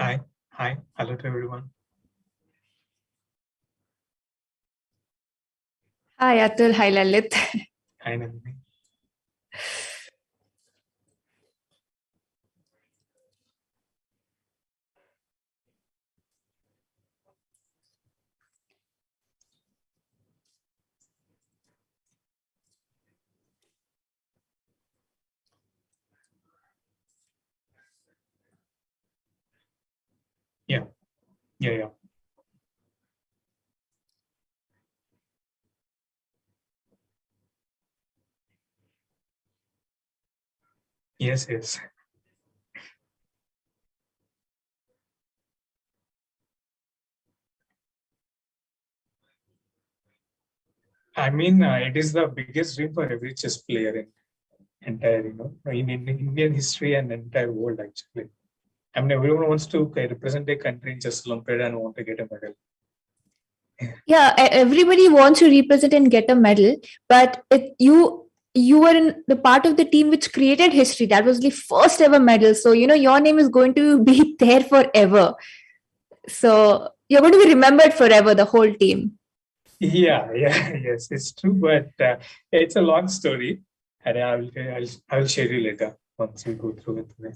Hi, hello to everyone. Hi Atul, hi Lalith. Hi, Nandhini. Yeah, yeah. Yes. I mean, it is the biggest dream for every chess player in entire, in Indian history and entire world actually. I mean, everyone wants to represent a country in chess Olympiad and want to get a medal. Yeah, everybody wants to represent and get a medal, but you were in the part of the team which created history. That was the first ever medal. So your name is going to be there forever. So you're going to be remembered forever, the whole team. Yeah, yes, it's true, but it's a long story, and I will share you later once we go through it.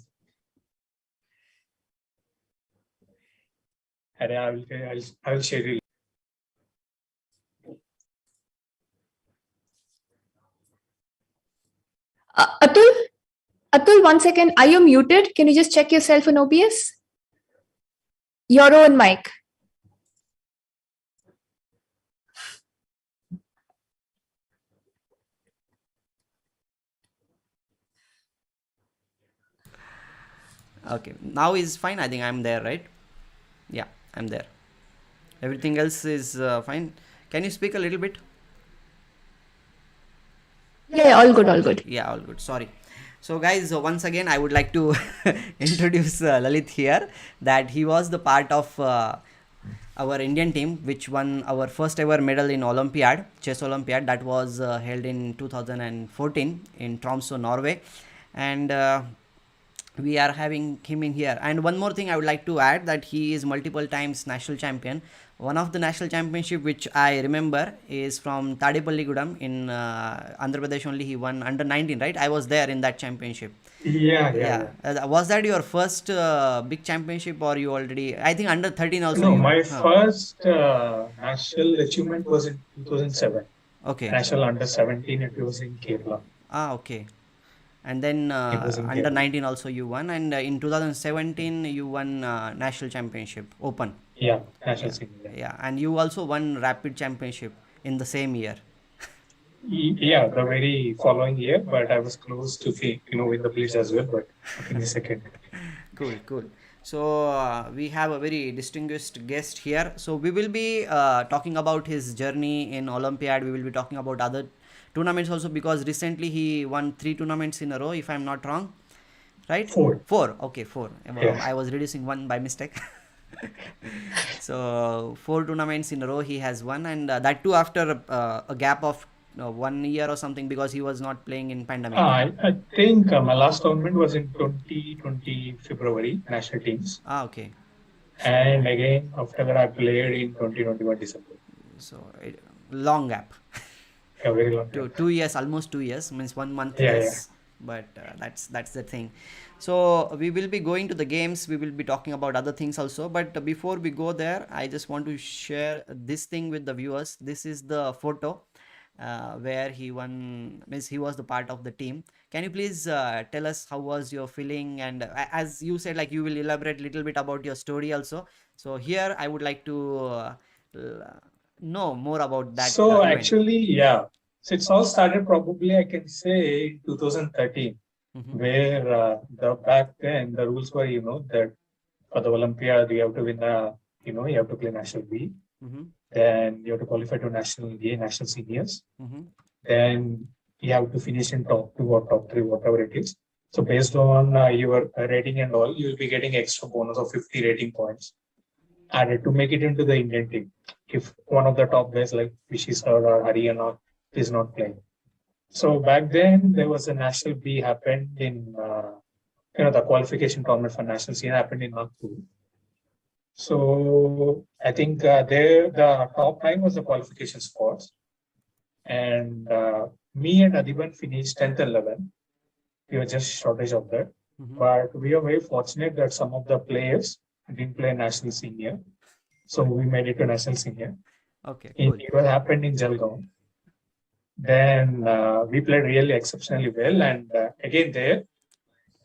And I will share you. Atul, Atul, 1 second. Are you muted? Can you just check yourself in OBS? Your own mic. Okay, now is fine. I think I'm there, right? Yeah, I'm there. Everything else is fine. Can you speak a little bit? Yeah, all good, all good. Yeah, all good. Sorry. So, guys, once again, I would like to introduce Lalith here. That he was the part of our Indian team, which won our first ever medal in Olympiad, Chess Olympiad. That was held in 2014 in Tromsø, Norway, and we are having him in here. And one more thing I would like to add, that he is multiple times national champion. One of the national championship which I remember is from Tadepalli Gudam in Andhra Pradesh. Only he won under 19, right? I was there in that championship. Yeah. Was that your first big championship, or you already? I think under 13 also. No, you, my first national achievement was in 2007. Okay. National under 17, it was in Kerala. Okay. And then It was in under Kerala. 19 also you won, and in 2017 you won national championship open. Yeah, national senior. Yeah, and you also won rapid championship in the same year. Yeah, the very following year, but I was close to win the Blitz as well, but in the second. Cool. So we have a very distinguished guest here. So we will be talking about his journey in Olympiad. We will be talking about other tournaments also, because recently he won 3 tournaments in a row, if I'm not wrong. Right? Four. Okay, 4. Yeah. I was reducing one by mistake. So 4 tournaments in a row he has won, and that too after a gap of 1 year or something, because he was not playing in pandemic. I think my last tournament was in 2020 February, national teams. Okay. And again, after that, I played in 2021 December. So long gap. A very long gap. 2 years, almost 2 years, means 1 month Yeah, less. But that's the thing. So we will be going to the games. We will be talking about other things also. But before we go there, I just want to share this thing with the viewers. This is the photo where he won, means he was the part of the team. Can you please tell us how was your feeling? And as you said, like, you will elaborate a little bit about your story also. So here I would like to know more about that. So actually, yeah. So it's all started probably, I can say, in 2013, where back then the rules were, that for the Olympiad you have to win you have to play national B. Then you have to qualify to national A, national seniors. Then you have to finish in top 2 or top 3, whatever it is. So based on your rating and all, you will be getting extra bonus of 50 rating points added to make it into the Indian team if one of the top guys like Vishisar or Haryana is not playing. So back then there was a national B happened in the qualification tournament for national scene happened in Nagpur. So I think the top 9 was the qualification spots. And me and Adiban finished 10th and 11th. We were just shortage of that. But we are very fortunate that some of the players didn't play national senior. So we made it to national senior. Okay, cool. It happened in Jalgaon. Then we played really exceptionally well. And again there,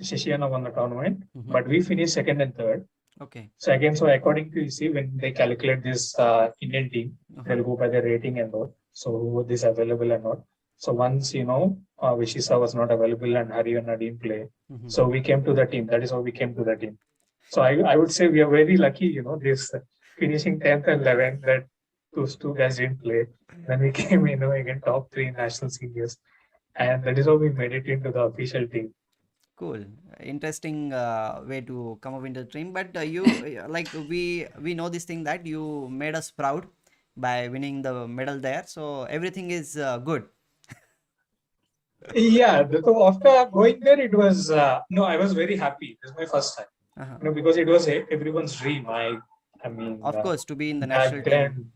Shashiana won the tournament. But we finished second and third. Okay. So again, so according to, you see, when they calculate this Indian team, they'll go by the rating and all. So who is available and not. So once, Vishisa was not available and Haryana didn't play. So we came to the team. That is how we came to the team. So I would say we are very lucky, this finishing 10th and 11th, that those two guys didn't play. Then we came, again, top 3 national seniors. And that is how we made it into the official team. Cool, interesting way to come up into the team. But you like we know this thing that you made us proud by winning the medal there. So everything is good. Yeah, so after going there, it was I was very happy. This was my first time, because it was everyone's dream. I mean, of course, to be in the back national then, team.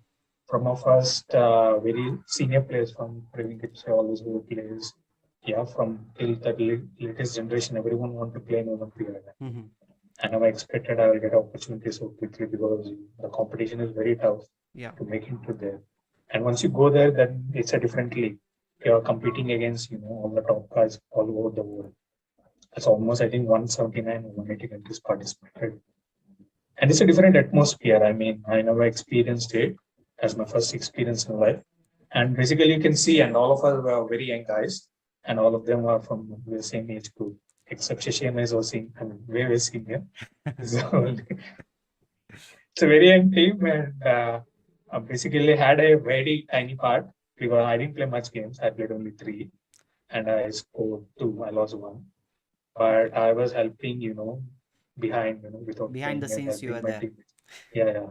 From our first very senior players from Praveen Kipse, all those good players. Yeah, from till the latest generation, everyone want to play in Olympiad. And I expected I will get opportunities so quickly because the competition is very tough to make into there. And once you go there, then it's a different league. You're competing against, all the top guys all over the world. It's almost, I think, 179 or 180 countries participated. And it's a different atmosphere. I mean, I never experienced it as my first experience in life. And basically, you can see, and all of us were very young guys. And all of them are from the same age group, except Shashiana is also way senior. So it's a very young team, and basically had a very tiny part because I didn't play much games. I played only 3, and I scored 2. I lost 1, but I was helping, behind, behind the scenes. You were there. Yeah.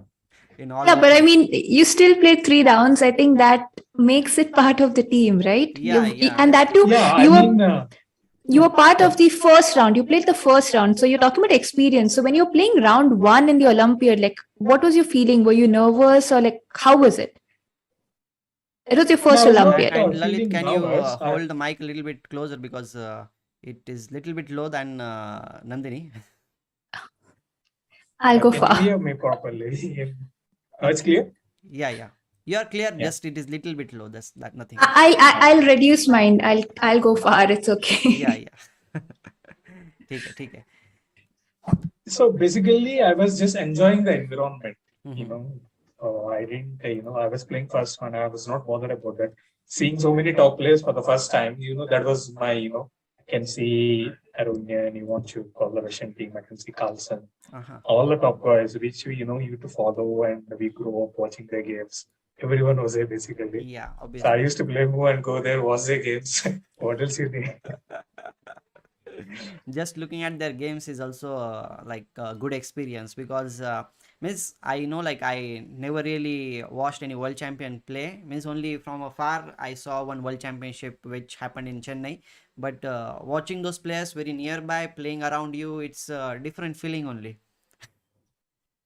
But I mean, you still played 3 rounds. I think that makes it part of the team, right? And that too, you were part of the first round. You played the first round. So you're talking about experience. So when you're playing round 1 in the Olympiad, like, what was your feeling? Were you nervous or like, how was it? It was your first Olympiad. And Lalith, can you hold the mic a little bit closer because it is a little bit low than Nandhini. I'll go far. Can you hear me properly? It's clear? Yeah. You are clear, just it is little bit low. That's nothing. I'll reduce mine. I'll go far. It's okay. Yeah. Take it. So basically, I was just enjoying the environment. I didn't. I was playing first one. I was not bothered about that. Seeing so many top players for the first time, that was my. I can see Aronian, you want to call the Russian team. I can see Carlson. All the top guys, which we, you to follow, and we grew up watching their games. Everyone was there basically. Yeah, obviously. So I used to play more and go there, watch their games. What else you need? Just looking at their games is also like a good experience because I know like I never really watched any world champion play. Only from afar I saw one world championship which happened in Chennai. But watching those players very nearby playing around you, it's a different feeling only.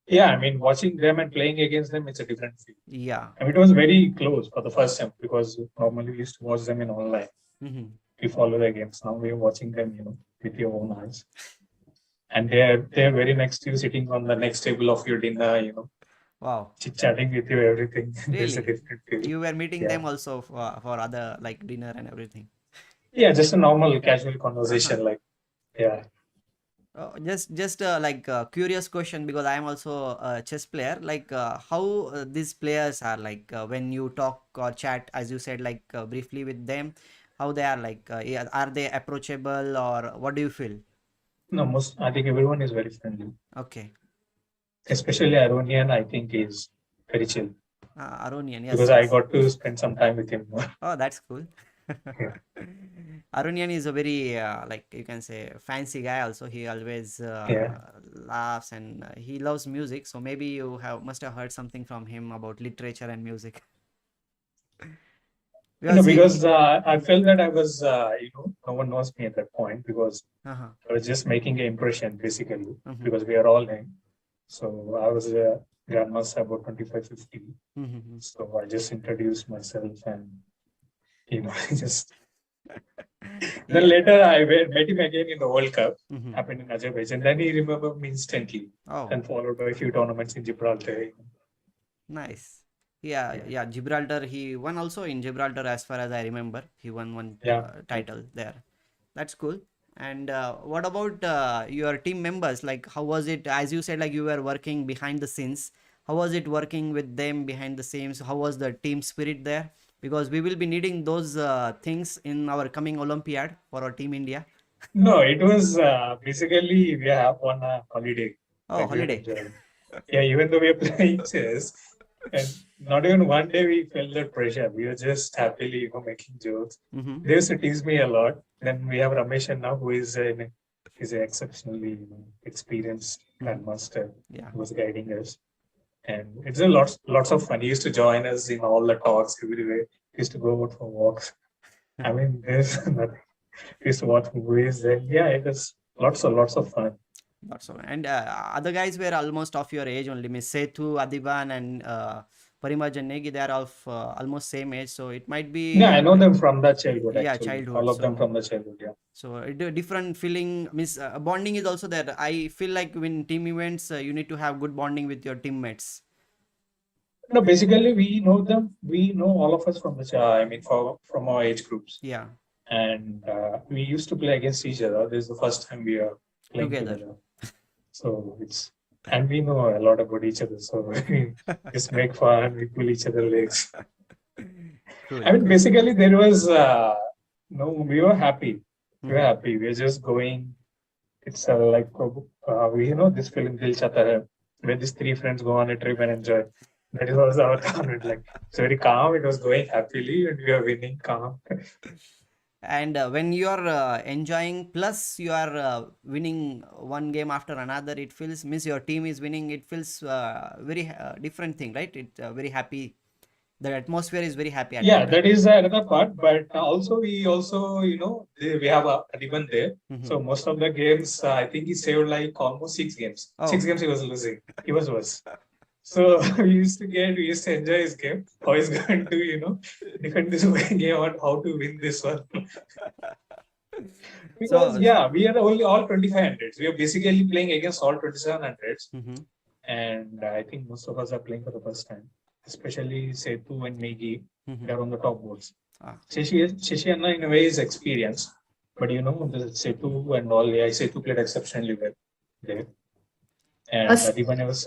Yeah, I mean, watching them and playing against them, it's a different feel. Yeah. I mean, it was very close for the first time because normally we used to watch them in online. We follow their games. Now we are watching them, with your own eyes. And they're very next to you, sitting on the next table of your dinner, Wow. Chit-chatting with you, everything. Really? There's a different feel. You were meeting them also for other like dinner and everything. Yeah, just a normal casual conversation, Just like a curious question because I am also a chess player. Like how these players are like when you talk or chat, as you said, like briefly with them, how they are like, are they approachable or what do you feel? No, I think everyone is very friendly. Okay. Especially Aronian, I think is very chill. Aronian, yes. Because I got to spend some time with him. Oh, that's cool. Aronian is a very like you can say fancy guy also. He always laughs and he loves music. So maybe you must have heard something from him about literature and music. Because I felt that I was, no one knows me at that point because I was just making an impression basically because we are all young. So I was a Grandmaster about 25-50. Mm-hmm. So I just introduced myself and, I just. Then Yeah. later I met him again in the World Cup, Mm-hmm. happened in Azerbaijan. Then he remembered me instantly Oh, and followed by a few tournaments in Gibraltar. nice. Yeah, Yeah. yeah. Gibraltar, he won also in Gibraltar, as far as I remember. He won one Yeah. title there. That's cool. And what about your team members? Like, how was it? As you said, like you were working behind the scenes. How was it working with them behind the scenes? How was the team spirit there? Because we will be needing those things in our coming Olympiad for our team India. No, it was basically we have on a holiday Oh, that we were holiday. enjoying. Yeah, even though we are playing chess, and not even one day we felt that pressure. We were just happily, making jokes. Mm-hmm. They used to tease me a lot. Then we have Ramesh now, who is an exceptionally experienced grandmaster Yeah. who was guiding us. And it's a lots of fun. He used to join us in all the talks everywhere. He used to go out for walks. I mean, there's nothing. We used to watch movies, and yeah, it was lots of fun. Lots of, and other guys were almost of your age only. Miss Setu, Adiban, and Parimaj and Negi, they are of almost same age. So it might be. Yeah, I know them from the childhood, Yeah, actually. childhood. All of them So, from the childhood, yeah. so a different feeling. Miss bonding is also there. I feel like when team events, you need to have good bonding with your teammates. No, basically, we know them. We know all of us from from our age groups. Yeah, And we used to play against each other. This is the first time we are playing together. together. So and we know a lot about each other. So we just make fun, we pull each other legs. Cool. I mean, basically, there was, we were happy. We were happy. We were just going. It's like, this film, Dil Chahta Hai, where these three friends go on a trip and enjoy. That was our tournament. Like, it's very calm. It was going happily, and we are winning calm. And when you are enjoying, plus you are winning one game after another, it feels, means your team is winning, it feels very different thing, right? It very happy. The atmosphere is very happy at Yeah, that that is another part. But we also, we have a Adiban there. time. So most of the games, I think he saved like almost 6 games. Oh. 6 games he was losing. He was worse. So we used to enjoy his game. How he's going to, defend this game and how to win this one. Because we are only all 2500s. We are basically playing against all 2700s. And I think most of us are playing for the first time. Especially Setu and Negi, they're on the top boards. Shashi Anna in a way is experienced. But the Setu and all, Setu played exceptionally well there. And Adiban was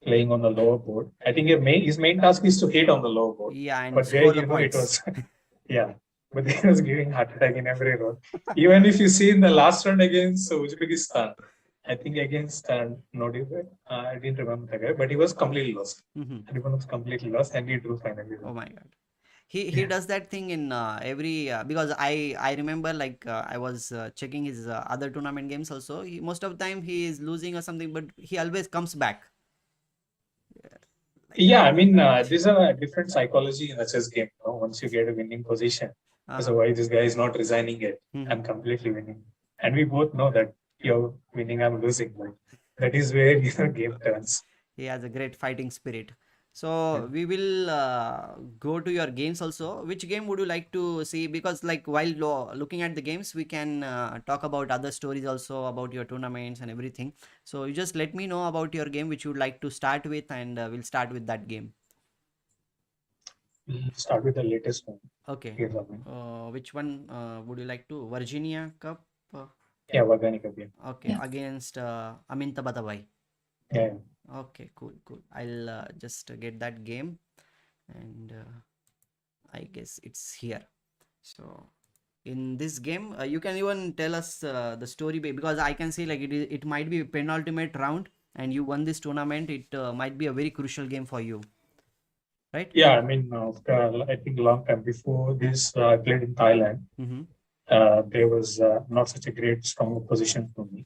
playing on the lower board. I think his main task is to hit on the lower board. Yeah, and but score there, the points. It was, yeah. But he was giving heart attack in every round. Even if you see in the last round against Uzbekistan, I think against I didn't remember the guy, but he was completely lost. Adiban was completely lost, and he drew finally. Oh my god. He does that thing in every because I remember like I was checking his other tournament games also. Most of the time he is losing or something, but he always comes back. Yeah, I mean, this is a different psychology in a chess game. Once you get a winning position, so why this guy is not resigning yet? I'm completely winning, and we both know that you're winning, I'm losing. Like that is where game turns. He has a great fighting spirit. So we will go to your games also. Which game would you like to see? Because like while looking at the games, we can talk about other stories also about your tournaments and everything. So you just let me know about your game which you would like to start with, and we'll start with that game. We'll start with the latest one. Okay. Which one would you like to? Virginia Cup? Yeah, Virginia Cup. Okay, against Aminta Batabai. Yeah. Okay, cool. I'll just get that game, and I guess it's here. So in this game, you can even tell us the story, because I can see like it might be a penultimate round, and you won this tournament. It might be a very crucial game for you, right? Yeah, I mean, I think a long time before this, I played in Thailand. There was not such a great strong opposition for me.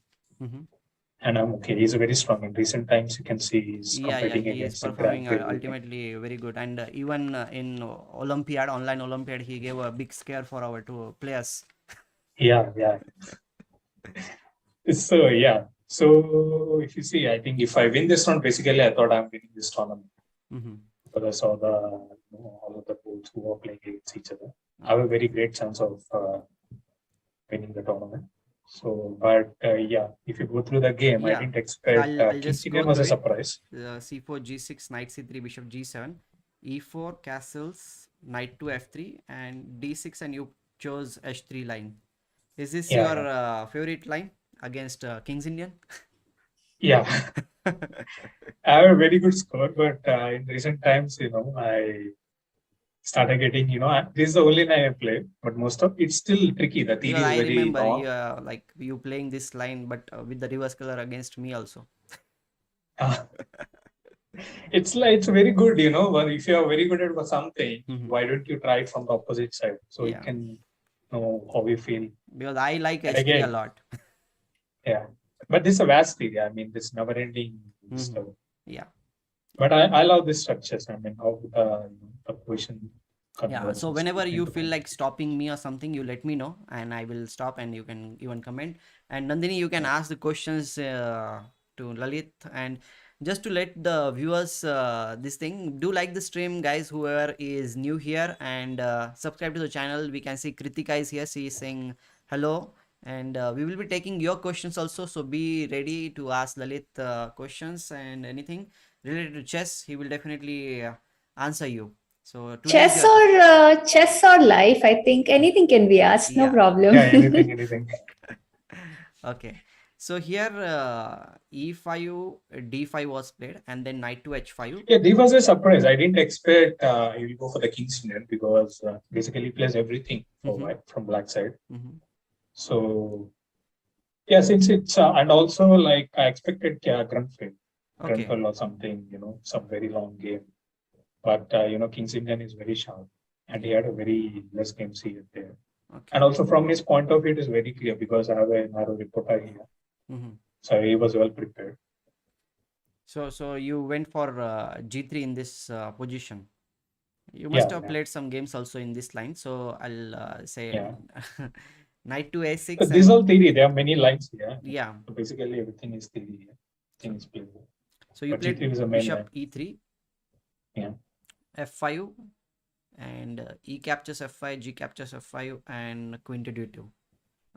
And I'm okay. He's very strong. In recent times, you can see he's competing he against is performing ultimately very good. And even in Olympiad, online Olympiad, he gave a big scare for our two players. Yeah. So So if you see, I think if I win this round, basically I thought I'm winning this tournament. Because I saw all of the pools who were playing against each other. I have a very great chance of winning the tournament. So, but yeah, if you go through the game, I didn't expect I'll just King go was a through it. surprise. C4, G6, Knight C3, Bishop G7, E4, castles, Knight to F3, and D6, and you chose H3 line. Is this your favorite line against King's Indian? Yeah. I have a very good score, but in recent times, I started getting, this is the only line I play, but most of it's still tricky. The theory is I very remember long. like you playing this line, but with the reverse color against me also. It's very good, but if you are very good at something, why don't you try it from the opposite side so you can know how you feel? Because I like And H3 again, a lot. Yeah, but this is a vast theory. I mean, this never-ending stuff. Yeah. But I love this structures. I mean, how the position. Yeah. So whenever you feel like stopping me or something, you let me know, and I will stop, and you can even comment. And Nandhini, you can ask the questions to Lalith. And just to let the viewers this thing, do like the stream, guys, whoever is new here, and subscribe to the channel. We can see Kritika is here. She is saying hello. And we will be taking your questions also, so be ready to ask Lalith questions, and anything related to chess, he will definitely answer you. So chess or life, I think anything can be asked, no problem. Yeah, anything. Okay, so here E5, D5 was played, and then Knight to H5. Yeah, this was a surprise. I didn't expect he will go for the King's Indian, because basically he plays everything from black side. So yeah, since it's and also like I expected Grandfield or something, some very long game. But King's Indian is very sharp, and he had a very less games here there. And also from his point of view, it is very clear because I have a narrow reporter here, so he was well prepared. So you went for G3 in this position. You must have played some games also in this line. So I'll say Knight to A6. But this is all theory. There are many lines here. Yeah. So basically, everything is theory here. Everything is playable. So you played Bishop E3. Yeah. F5, and E captures F5, G captures F5, and Queen to D2.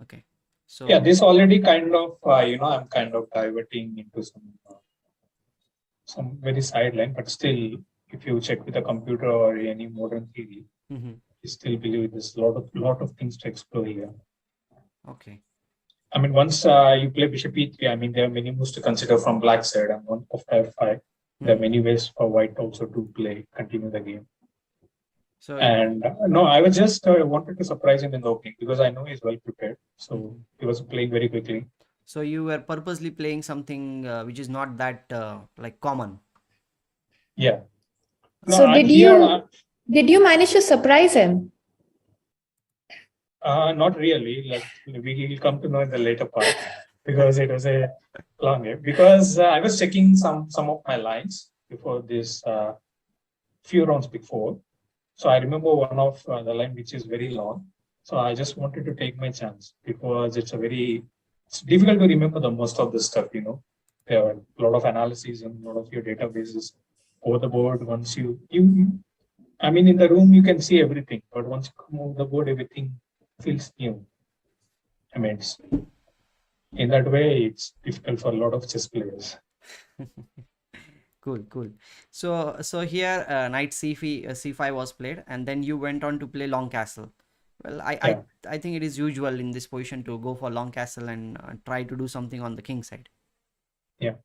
Okay. So yeah, this already kind of I'm kind of diverting into some very sideline, but still, if you check with a computer or any modern theory, you still believe there's a lot of things to explore here. Okay. I mean, once you play Bishop E3, I mean, there are many moves to consider from black side, and one of F5. There are many ways for white also to continue the game. So and no, I was just wanted to surprise him in the opening because I know he's well prepared. So he was playing very quickly. So you were purposely playing something which is not that like common. Yeah. No, so did you manage to surprise him? Not really. Like we will come to know in the later part because it was a long game. Because I was checking some of my lines before this few rounds before. So I remember one of the line which is very long. So I just wanted to take my chance because it's difficult to remember the most of the stuff, There are a lot of analysis and a lot of your databases over the board. Once you I mean, in the room, you can see everything, but once you come over the board, everything feels new. I mean, in that way, it's difficult for a lot of chess players. Cool. So here, Knight C5 was played, and then you went on to play long castle. Well, I think it is usual in this position to go for long castle and try to do something on the king side. Yeah.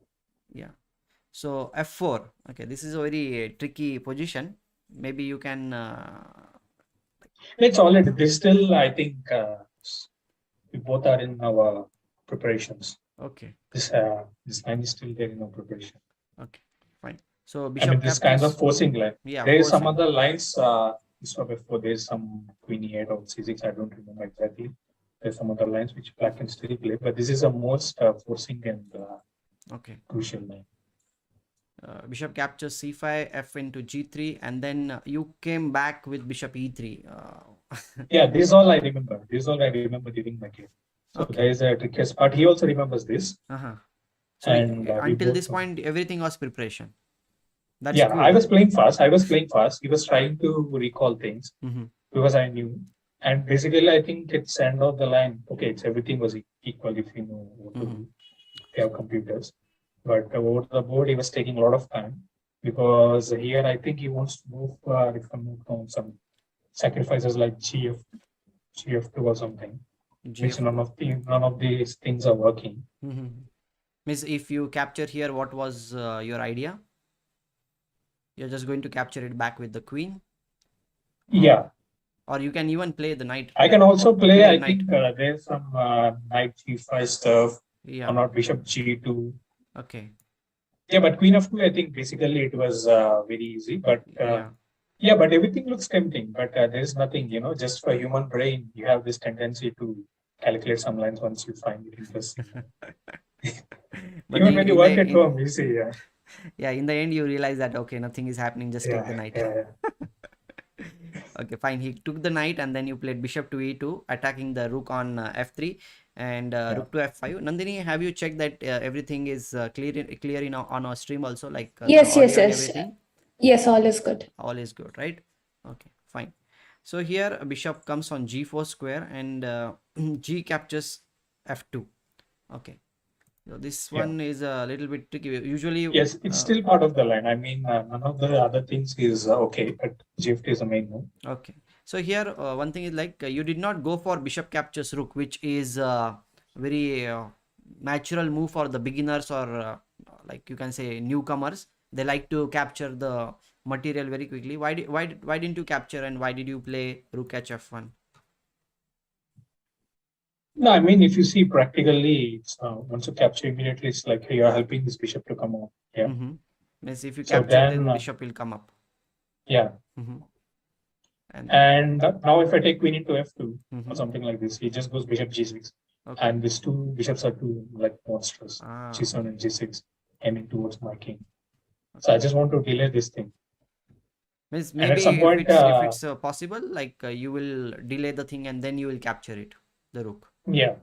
So F4. Okay, this is a very tricky position. Maybe you can. It's already. This still, I think, we both are in our preparations. Okay. This line is still there in our preparation. Okay, fine. So Bishop this kind of forcing line. Yeah. There is some other lines. Before there's some Queen E8 or C6. I don't remember exactly. There's some other lines which black can still play, but this is the most forcing and crucial line. Bishop captures C5, F into G3, and then you came back with Bishop E3. Yeah, this is all I remember. This is all I remember during my game. So there is a trickiest part. He also remembers this. So And we until both this point, everything was preparation. That's yeah, cool. I was playing fast. I was playing fast. He was trying to recall things Mm-hmm. because I knew. And basically, I think it's end of the line. Okay, it's everything was equal if you know what to do. We have computers. But over the board, he was taking a lot of time because here I think he wants to move, if I move on some sacrifices like GF2 or something, which GF2. none of these things are working. Mm-hmm. Means if you capture here, what was your idea? You're just going to capture it back with the queen? Yeah. Or you can even play the knight. I can also play, I knight. think there's some knight G5 stuff, Yeah. or not bishop G2. Okay. Yeah, but queen of 2, I think basically it was very easy. But yeah, but everything looks tempting. But there's nothing, just for human brain, you have this tendency to calculate some lines once you find it interesting. But even when you work at home, you see, yeah, in the end you realize that okay, nothing is happening, just take the knight. Okay, fine. He took the knight and then you played bishop to e2, attacking the rook on f3 and rook to f5. Nandhini, have you checked that everything is clear on our stream also? Like yes, the audio yes, and yes. everything? Yes, all is good. All is good, right? Okay, fine. So here bishop comes on g4 square and g captures f2. Okay. So this one is a little bit tricky. Usually, yes, it's still part of the line. I mean, none of the other things is okay, but GF2 is the main move. Okay. So here, one thing is like you did not go for bishop captures rook, which is very natural move for the beginners or like you can say newcomers. They like to capture the material very quickly. Why didn't you capture and why did you play rook hf1? No, I mean, if you see practically, it's, once you capture immediately, it's like you are helping this bishop to come on. Yeah. Means if you So capture, then bishop will come up. Yeah. And now if I take queen into f2 or something like this, he just goes bishop g6. Okay. And these two bishops are two like monsters, g7 and g6, aiming towards my king. Okay. So I just want to delay this thing. Means maybe at some point, if it's possible, like you will delay the thing and then you will capture it, the rook. Yeah.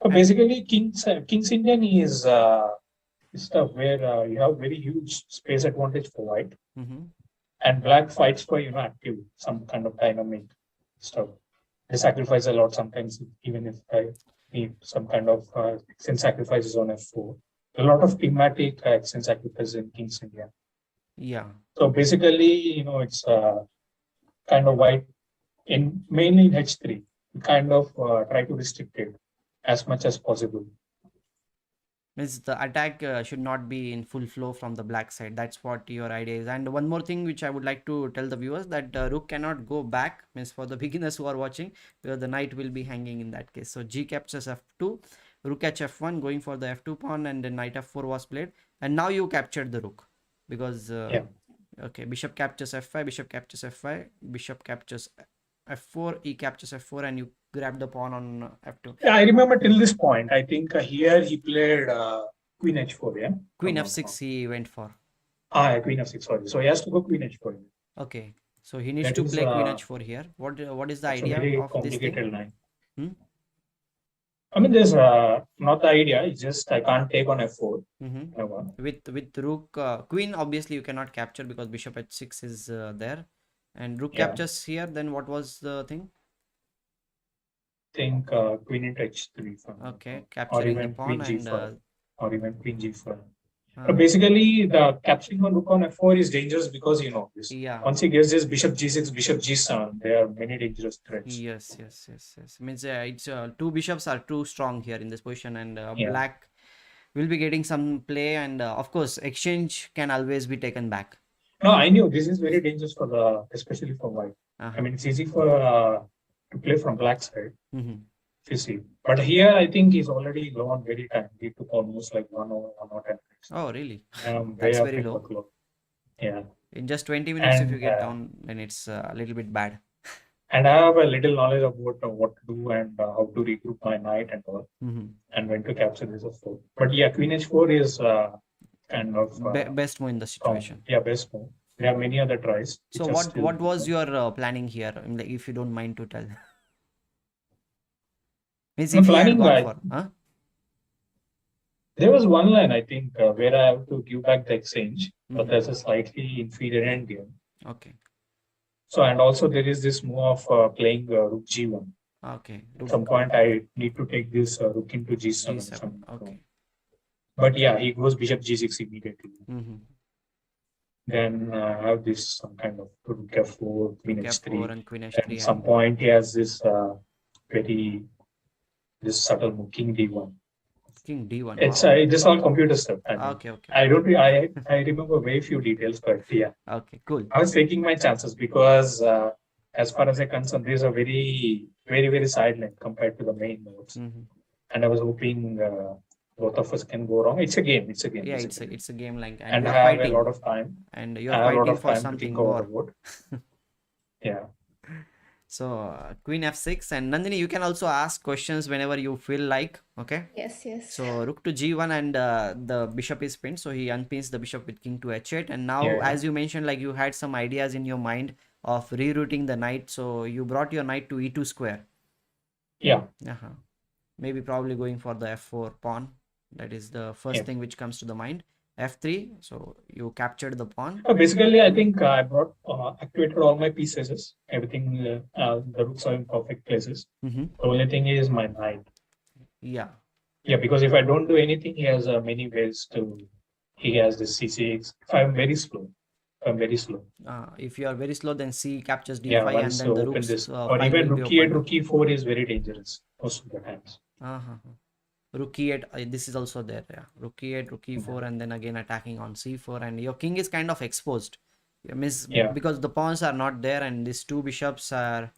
So basically, King's Indian is stuff where you have very huge space advantage for white, and black fights for active some kind of dynamic stuff. They sacrifice a lot sometimes, even if I need some kind of exchange sacrifices on f4. A lot of thematic exchange sacrifices in King's Indian. Yeah. So basically, it's kind of white mainly in h3. Kind of try to restrict it as much as possible. Means the attack should not be in full flow from the black side. That's what your idea is. And one more thing which I would like to tell the viewers, that rook cannot go back, means for the beginners who are watching, because the knight will be hanging in that case. So g captures f2, rook h1 going for the f2 pawn, and then knight f4 was played, and now you captured the rook because okay, bishop captures f5, bishop captures f5, bishop captures f4, e captures f4, and you grab the pawn on f2. Yeah, I remember till this point. I think here he played queen h4. Yeah, queen f6 he went for. Queen f6. Sorry, so he has to go queen h4. Okay, so he needs to play queen h4 here. What is the idea of this thing? Line. I mean, there's not the idea. It's just I can't take on f4. With rook, queen obviously you cannot capture because bishop h6 is there. And rook captures here, then what was the thing? I think queen into h3. Okay, capturing the pawn and or even queen g4. So basically, the capturing on rook on f4 is dangerous because this. Yeah. Once he gets this bishop g6, bishop g7, there are many dangerous threats. Yes. Means it's two bishops are too strong here in this position, and black will be getting some play, and of course, exchange can always be taken back. No, I knew this is very dangerous especially for white. I mean, it's easy for to play from black side. You see, but here I think he's already gone very time. He took almost like 1 or 10 minutes. Oh, really? That's very low. Yeah. In just 20 minutes, if you get down, then it's a little bit bad. And I have a little knowledge about what to do and how to regroup my knight and all, and when to capture this f4. But yeah, queen h4 is kind of best move in the situation. Yeah, best move. There are many other tries. So what was your planning here? I mean, like, if you don't mind to tell. Means if planning you had gone for, There was one line, I think, where I have to give back the exchange, but Mhm. there's a slightly inferior endgame. Okay. So, and also there is this move of playing rook g1. Okay. At some point, I need to take this rook into g7. G7. Okay. But yeah, he goes bishop g6 immediately. Mm-hmm. Then I have this some kind of rook f4, queen Rook h3. f4 and queen At h3 some and point, he has this this subtle move, king d1. king d1. It's Wow. this all computer stuff. I mean, Okay. Okay. I don't. I remember very few details, but yeah, Okay. Cool. I was taking my chances because as far as I'm concerned, these are very, very, very silent compared to the main notes. Mm-hmm. And I was hoping both of us can go wrong. It's a game. It's a game. Yeah, Basically. it's a game like, and And you I are have fighting, a lot of time. and you I are have a lot fighting of for time to something think over the more. board. Yeah. So queen f6, and Nandhini, you can also ask questions whenever you feel like. Okay. Yes, yes. So rook to g1, and the bishop is pinned, so he unpins the bishop with king to h8. And now, Yeah. as you mentioned, like you had some ideas in your mind of rerouting the knight, so you brought your knight to e2 square. Yeah. Uh-huh. Maybe probably going for the f4 pawn. That is the first thing which comes to the mind. f3, so you captured the pawn. Basically, I think I brought activated all my pieces. Everything, the rooks are in perfect places. Mm-hmm. The only thing is my knight. Yeah. Yeah, because if I don't do anything, he has many ways to. He has this c6. If I'm very slow, If you are very slow, then c captures d5, yeah, and once then the open rook's this, or file even will be rook e8, opened. rook e4 is very dangerous most of the times. Uh-huh. Rook e8, this is also there. Yeah, rook e8, rook e4, and then again attacking on c4, and your king is kind of exposed. Because the pawns are not there, and these two bishops are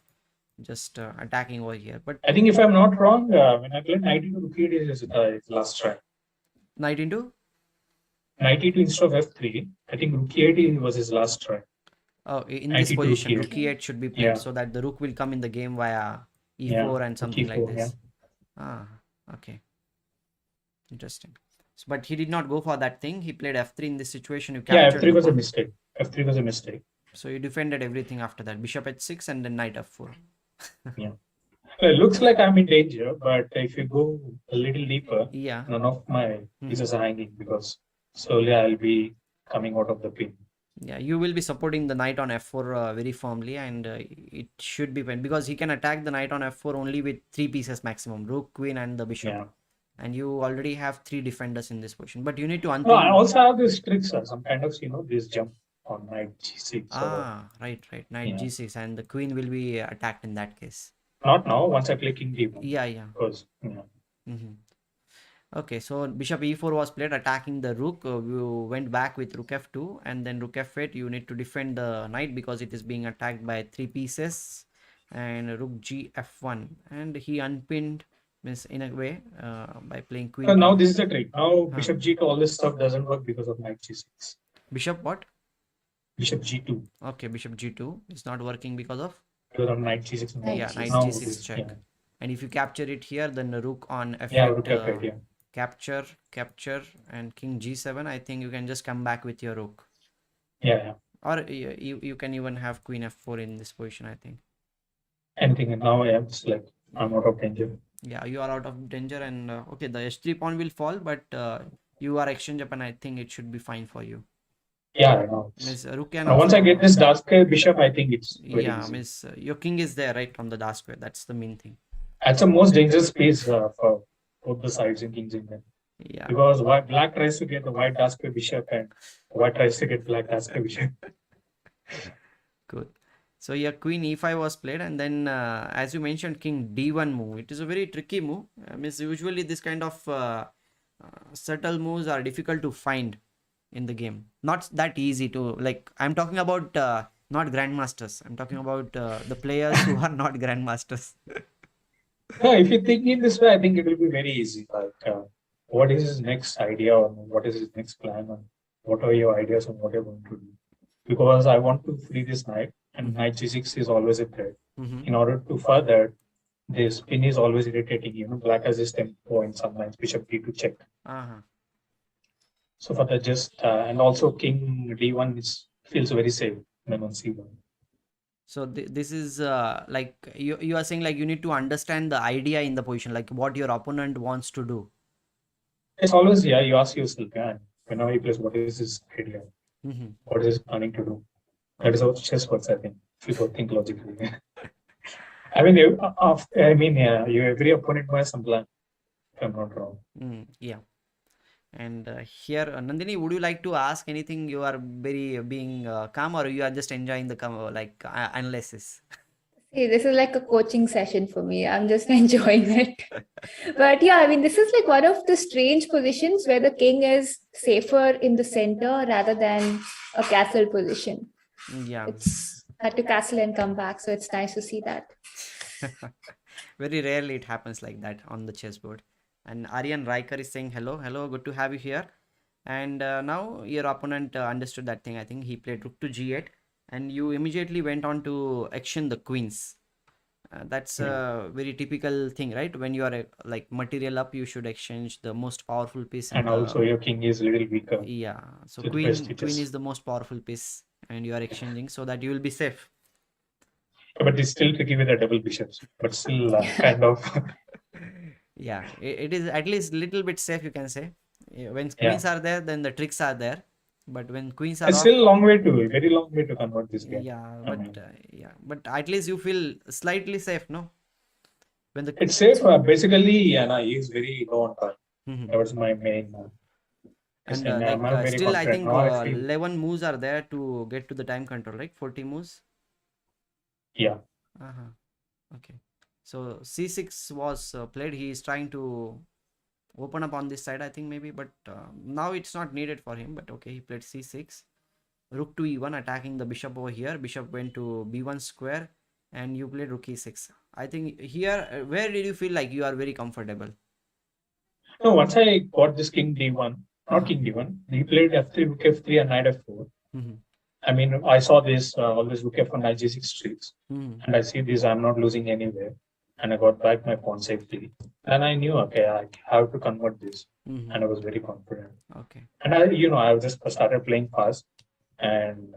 just attacking over here. But I think if I'm not wrong, when I played knight into rook e8 is his last try. Knight into? Knight e2 instead of f3. I think rook e8 was his last try. Oh, in Knight this e2 position, rook rook e8 should be played, so that the rook will come in the game via e4 and something like this. Okay. Interesting. So, but he did not go for that thing. He played f3 in this situation. You captured f3 was the a pawn. mistake. F3 was a mistake. So you defended everything after that. Bishop h6 and then knight f4. Yeah. Well, it looks like I'm in danger, but if you go a little deeper, Yeah. none of my pieces are hanging because slowly I'll be coming out of the pin. Yeah, you will be supporting the knight on f4 very firmly, and it should be when, because he can attack the knight on f4 only with 3 pieces maximum, rook, queen, and the bishop. Yeah. And you already have 3 defenders in this position, but you need to unpin. No, I also have this trick, sir. Some kind of, this jump on knight g6. Right. Knight g6, and the queen will be attacked in that case. Not now, once I play king d1. Yeah. Because, Okay, so bishop e4 was played, attacking the rook. You went back with rook f2, and then rook f8. You need to defend the knight because it is being attacked by 3 pieces. And rook g f1, and he unpinned, means in a way, by playing queen. So now this is the trick. Now bishop g2, all this stuff doesn't work because of knight g6. Bishop what? Bishop g2. Okay, bishop g2 is not working because of? Because of knight g6. Yeah, knight g6 check. Yeah. And if you capture it here, then the rook on f8. Yeah, rook f8, yeah. Capture, and king g7. I think you can just come back with your rook. Yeah. Or you can even have queen f4 in this position, I think. Anything. Now I am just like, I'm out of danger. Yeah, you are out of danger, and okay, the h3 pawn will fall, but you are exchange up, and I think it should be fine for you. Yeah, I know. Rook can once I get this dark square bishop, I think it's very easy. Your king is there, right, on the dark square. That's the main thing. That's the most dangerous piece for both the sides in King's England. Yeah. Because black tries to get the white dark square bishop, and white tries to get black dark square bishop. Good. So your queen e5 was played, and then as you mentioned, king d1 move. It is a very tricky move. Usually this kind of subtle moves are difficult to find in the game. Not that easy to, like, I'm talking about not grandmasters. I'm talking about the players who are not grandmasters. No, if you think in this way, I think it will be very easy. Like, what is his next idea, or what is his next plan, or what are your ideas on what you're going to do? Because I want to free this knight, and knight g6 is always a threat. In order to further, this pin is always irritating. Black has this tempo in some lines, bishop d2 check. So for the and also king d1 feels very safe than on c1. So this is like you are saying, like, you need to understand the idea in the position, like what your opponent wants to do. It's always, yeah, you ask yourself, yeah, whenever he plays, what is his idea? What is he planning to do? That is how chess works, I think, if you don't think logically. I mean, yeah, every opponent has some plan, if I'm not wrong. Yeah. And here, Nandhini, would you like to ask anything? You are very being calm, or you are just enjoying the analysis? See, this is like a coaching session for me. I'm just enjoying it. But yeah, I mean, this is like one of the strange positions where the king is safer in the center rather than a castle position. Yeah. It's had to castle and come back. So it's nice to see that. Very rarely it happens like that on the chessboard. And Aryan Riker is saying hello, hello, good to have you here. And now your opponent understood that thing. I think he played rook to g8, and you immediately went on to action the queens. That's a very typical thing, right? When you are like material up, you should exchange the most powerful piece. And also your king is a little weaker. Yeah, so queen is the most powerful piece, and you are exchanging so that you will be safe. But it's still tricky with the double bishops, but still kind of. Yeah, it is at least a little bit safe, you can say. When queens are there, then the tricks are there. But when queens are it's still a very long way to convert this game. Yeah, but at least you feel slightly safe, no? When it's safe, basically, yeah, he is very low on time. That was my main. And still, I think 11 moves are there to get to the time control, right? 40 moves. Yeah. Okay. So c6 was played. He is trying to open up on this side, I think, maybe, but now it's not needed for him. But okay, he played c6, rook to e1, attacking the bishop over here. Bishop went to b1 square, and you played rook e6. I think here, where did you feel like you are very comfortable? No, once I got this king d1, not king d1, he played f3, rook f3, and knight f4. I mean, I saw this all this rook f1, knight g6 tricks, and I see this. I'm not losing anywhere, and I got back my pawn safely. And I knew, okay, I have to convert this, and I was very confident. Okay. And I just started playing fast and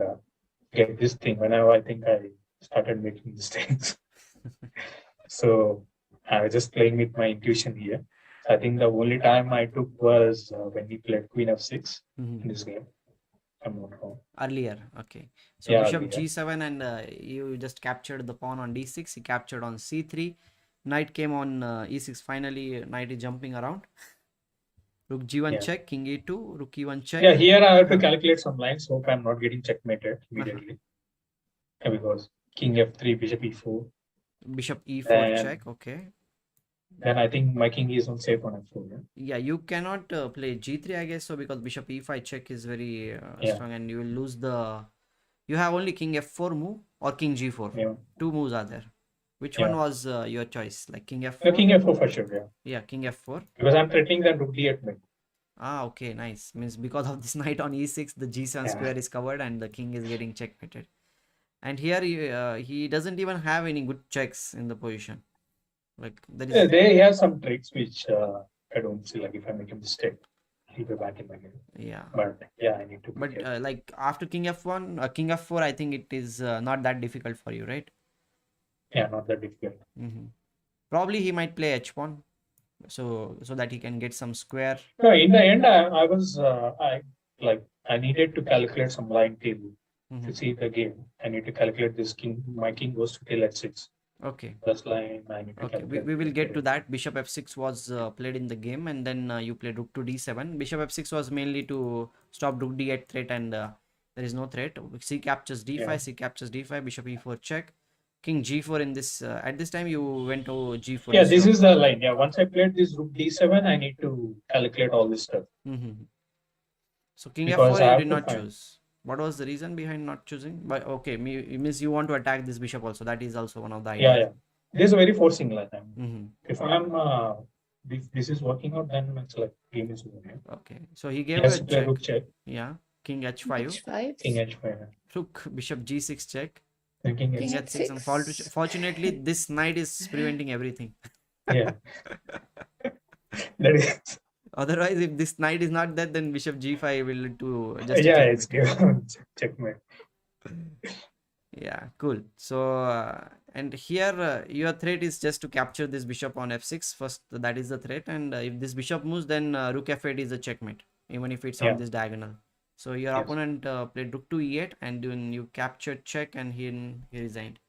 get this thing. Whenever I think I started making mistakes, so I was just playing with my intuition here. I think the only time I took was when he played queen f6 in this game. I'm not wrong. Earlier, okay. So yeah, bishop g7, and you just captured the pawn on d6. He captured on c3. Knight came on e6. Finally, knight is jumping around. Rook g1 check, king e2, rook e1 check. Yeah, here I have to calculate some lines. Hope I'm not getting checkmated immediately. Because king f3, bishop e4. Bishop e4 check, okay. Then I think my king is unsafe on f4. Yeah, you cannot play g3, I guess so, because bishop e5 check is very strong, and you will lose the. You have only king f4 move or king g4. Yeah. Two moves are there. Which one was your choice? Like king f4? King f4 for sure, yeah. Yeah, king f4. Because I'm threatening that rook d8 mid. Okay, nice. Means because of this knight on e6, the g7 square is covered and the king is getting checkmated. And here he doesn't even have any good checks in the position. Like that is. They have some tricks which I don't see. Like if I make a mistake, he'll be back in my game. Yeah. But yeah, I need to. But like after king f1, king f4, I think it is not that difficult for you, right? Yeah, not that difficult. Probably he might play h pawn, so that he can get some square. No, in the end, I needed to calculate some line table to see the game. I need to calculate this king. My king goes to till h6. Okay. Plus line. I need to calculate. We will get to that. Bishop f6 was played in the game, and then you played rook to d7. Bishop f6 was mainly to stop rook d8 threat, and there is no threat. C captures d5. C captures d5. Bishop e4 check. King g4 in this. At this time, you went to g4. Yeah, this is the line. Yeah, once I played this rook d7, I need to calculate all this stuff. So king f4 you did not choose. What was the reason behind not choosing? But okay, means you want to attack this bishop also. That is also one of the ideas. Yeah. This is a very forcing line. If I'm this is working out, then it's like game is over. Okay, so he gave a check. Rook check. Yeah, king h5. King h5. Rook bishop g6 check. King h6. Unfortunately, this knight is preventing everything. Yeah. That is. Otherwise, if this knight is not dead, then bishop g5 will do just. Yeah, it's checkmate. Yeah, cool. So, and here your threat is just to capture this bishop on f6 first. That is the threat, and if this bishop moves, then rook f8 is a checkmate, even if it's on Yeah. this diagonal. So your Yes. opponent played rook to e8, and then you captured check, and he resigned.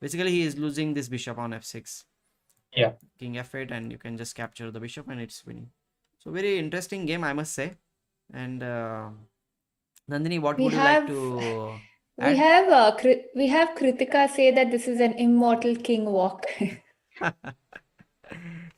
Basically, he is losing this bishop on f6. Yeah. King f8, and you can just capture the bishop, and it's winning. So very interesting game, I must say. And Nandhini, what We would you like have to we add? have we have Kritika say that this is an immortal king walk.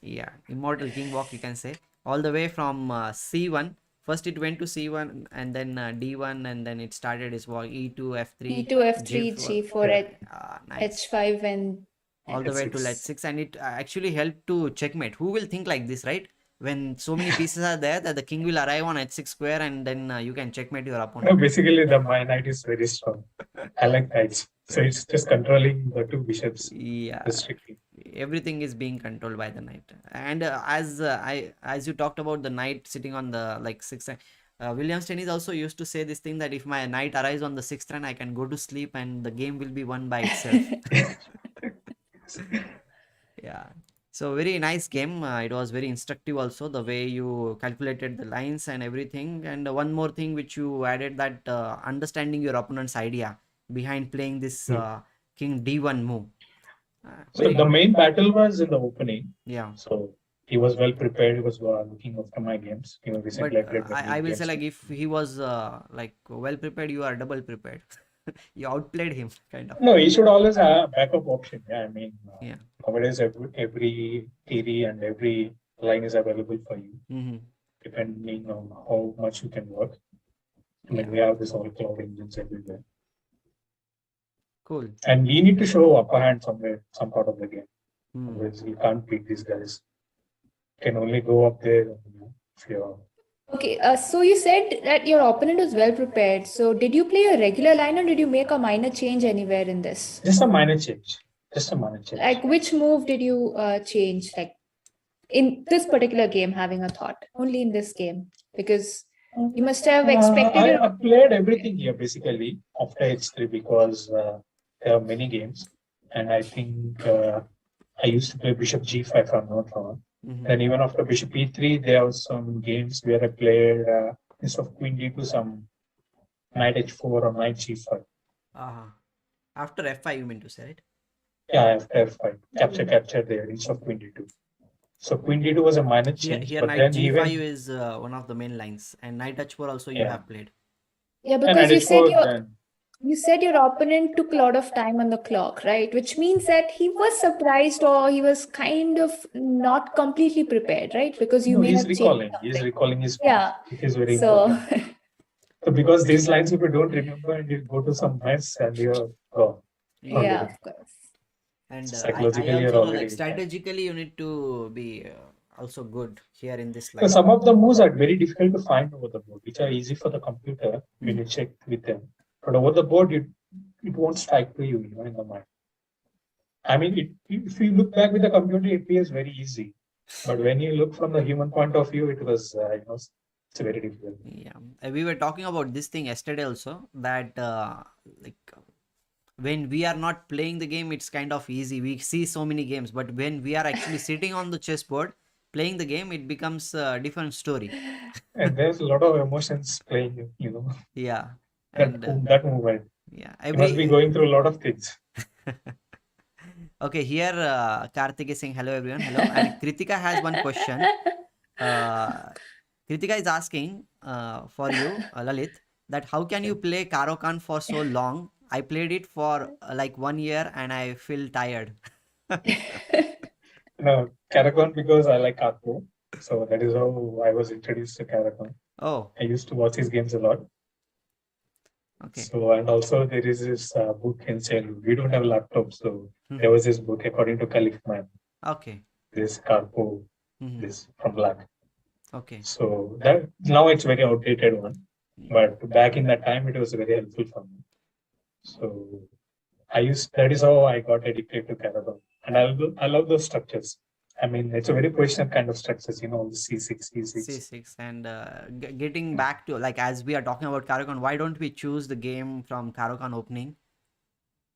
Yeah, immortal king walk, you can say, all the way from c1. First it went to c1, and then d1, and then it started its walk e2 f3 E2, F3, g4. G4, Yeah. Nice. H5, and All the way to H6. h6, and it actually helped to checkmate. Who will think like this, right? When so many pieces are there that the king will arrive on h6 square, and then you can checkmate your No, opponent. basically my knight is very strong. I like knights. So it's just controlling the two bishops Yeah, strictly. everything is being controlled by the knight. And as you talked about the knight sitting on the like sixth, William Stennis also used to say this thing that if my knight arrives on the sixth run, I can go to sleep and the game will be won by itself. Yeah, so very nice game. It was very instructive also, the way you calculated the lines and everything. And one more thing which you added, that understanding your opponent's idea behind playing this king d1 move. So the main battle was in the opening. Yeah. So he was well prepared. He was looking after my games. You know, recently I But played many I will games. say, like, if he was like well prepared, you are double prepared. You outplayed him, kind of. No, he should always have a backup option. Yeah, I mean, Yeah. nowadays every theory and every line is available for you, Mm-hmm. depending on how much you can work. I mean, Yeah. we have this all cloud engines everywhere. Cool. And we need to show upper hand somewhere, some part of the game. Mm. Otherwise, you can't beat these guys. You can only go up there if you're. Okay, so you said that your opponent was well prepared. So did you play a regular line or did you make a minor change anywhere in this? Just a minor change. Just a minor change. Like which move did you change? Like in this particular game, having a thought only in this game, because you must have expected. I played everything here basically after H3 because there are many games, and I think I used to play Bishop G5 if I'm not wrong. Mm-hmm. Then even after Bishop E3, there were some games where I played instead of Queen D2 some Knight H4 or Knight G5. After F5, you mean to say, right? Yeah, after F5, capture there instead of Queen D2. So Queen D2 was a minor change. Here but Knight then G5 even, is one of the main lines, and Knight H4 also you Yeah. have played. Yeah, and because Knight you said H4, you said your opponent took a lot of time on the clock, right? Which means that he was surprised or he was kind of not completely prepared, right? Because you no, may he's have changed recalling. He's something. recalling his Yeah. It is very So important. So because these lines, if you don't remember and you go to some mess and you're gone. yeah, of course. And Psychologically, I you're also know, already like, strategically you need to be also good here in this line. So some of the moves are very difficult to find over the board, which are easy for the computer when you check with them. But over the board, it won't strike to you, in the mind. I mean, if you look back with the computer, it appears very easy. But when you look from the human point of view, it was, it's very difficult. Yeah, we were talking about this thing yesterday also, that like when we are not playing the game, it's kind of easy. We see so many games, but when we are actually sitting on the chessboard playing the game, it becomes a different story. And there's a lot of emotions playing, Yeah. that movement. Yeah, You must be going through a lot of things. Okay, here Karthik is saying hello everyone. Hello. And Kritika has one question. Kritika is asking for you, Lalith, that how can you play Karo Khan for so long? I played it for like 1 year and I feel tired. No, Karakan because I like Atul. So that is how I was introduced to Karakan. Oh, I used to watch his games a lot. okay. So, and also there is this book in childhood. We don't have laptops, so there was this book according to Caliph Man. Okay. This Carpo, this from Black. Okay. So that now it's very outdated one, but back in that time it was very helpful for me. So that is how I got addicted to Karakan, and I love those structures. I mean, it's a very positional kind of structures, C6, C6. C6. And getting back to, like, as we are talking about Karo Khan, why don't we choose the game from Karo Khan opening?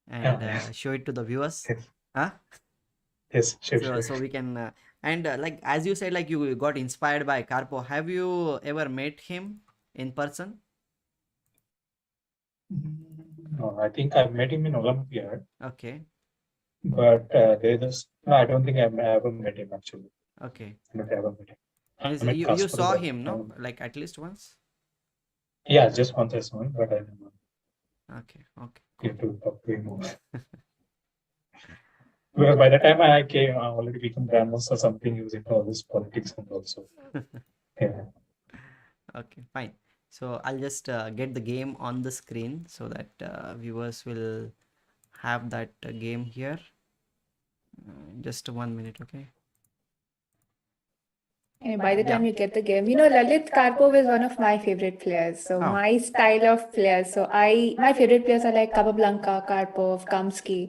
and Yeah. show it to the viewers? Yes. Huh? Yes, sure, So sure. we can and like as you said, like you got inspired by Karpov. Have you ever met him in person? No, I think I met him in Olympiad, Okay, but no, I don't think I ever met him actually. okay. I don't ever met him. I Means met you Kasparov, saw but him, no? Like at least once? yeah, just once I saw him, but I never Okay, okay, cool. get to talk to him more. Because by the time I came, I already become grandmaster or something. He was into all this politics and also. Yeah. Okay, fine. So I'll just get the game on the screen so that viewers will have that game here. Just 1 minute, okay? And by the time you get the game, Lalith Karpov is one of my favorite players. So Oh. my style of players. So my favorite players are like Capablanca, Karpov, Kamsky.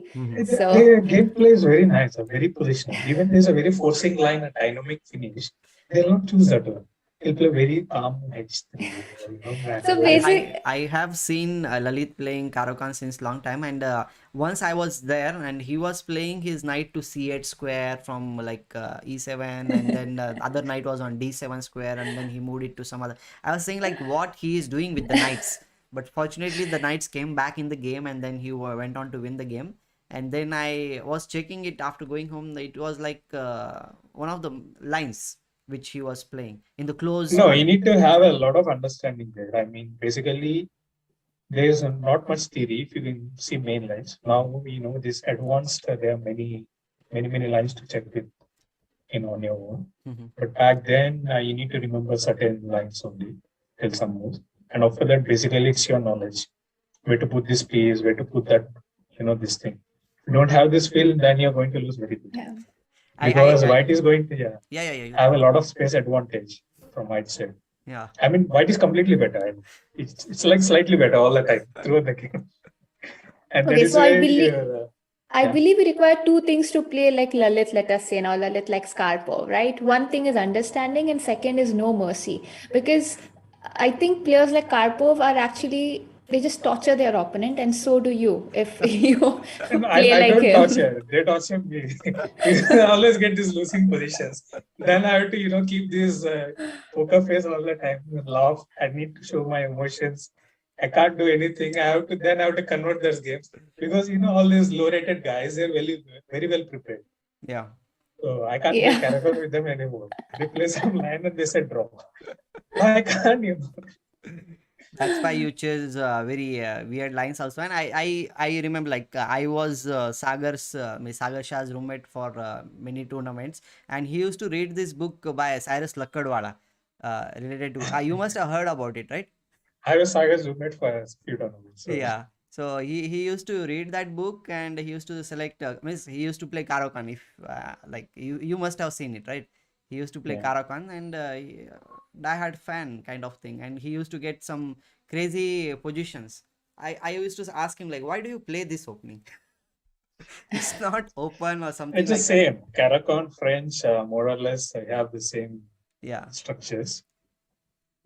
So Their gameplay is very nice, very positional. Even there's a very forcing line, a dynamic finish. They'll not choose that one. They'll play very calm H3. So basic. I have seen Lalith playing Karokan since long time, and once I was there and he was playing his knight to c8 square from like e7, and then the other knight was on d7 square, and then he moved it to some other. I was saying like what he is doing with the knights, but fortunately the knights came back in the game, and then he went on to win the game. And then I was checking it after going home. It was like one of the lines which he was playing in the close. No, you need to have a lot of understanding there. I mean, basically, there's not much theory if you can see main lines. Now, this advanced, there are many lines to check with, on your own. But back then, you need to remember certain lines only, till some moves. And after that, basically, it's your knowledge. Where to put this piece, where to put that, this thing. If you don't have this feel, then you're going to lose very quickly. Yeah. Because white is going to have a lot of space advantage from white side. Yeah. I mean, white is completely better. It's like slightly better all the time throughout the game. And Okay, so I yeah. believe we require two things to play like Lalith, let us say, now Lalith like Karpov, right? One thing is understanding, and second is no mercy. Because I think players like Karpov are actually, they just torture their opponent, and so do you if you play I like don't him. torture. They torture me. I always get these losing positions. Then I have to, keep this poker face all the time, laugh. I need to show my emotions. I can't do anything. I have to convert those games because all these low-rated guys, they're very well prepared. Yeah. So I can't play character with them anymore. They play some line and they say draw. I can't. That's why you chose very weird lines also. And I remember like I was Sagar Shah's roommate for many tournaments, and he used to read this book by Cyrus Lakkadwala related to. You must have heard about it, right? I was Sagar's roommate for a few tournaments. So. Yeah. So he used to read that book, and he used to select. He used to play Karokan. If like you must have seen it, right? He used to play Karokan, and die-hard fan kind of thing, and he used to get some crazy positions. I used to ask him like, why do you play this opening? It's not open or something. It's the same. Karakon, French, more or less, have the same structures,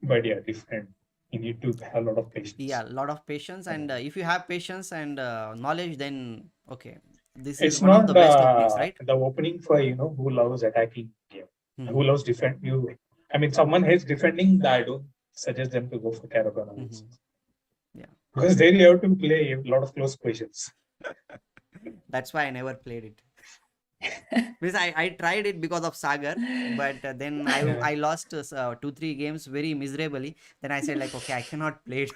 but different. You need to have a lot of patience. Yeah, a lot of patience, and if you have patience and knowledge, then okay, this it's is one not of the best openings, right? The opening for who loves attacking game, who loves defend. I mean, someone hates defending. I don't suggest them to go for Karakon. Yeah, because they have to play a lot of close positions. That's why I never played it. Because I tried it because of Sagar, but then I lost 2-3 games very miserably. Then I said like, okay, I cannot play it.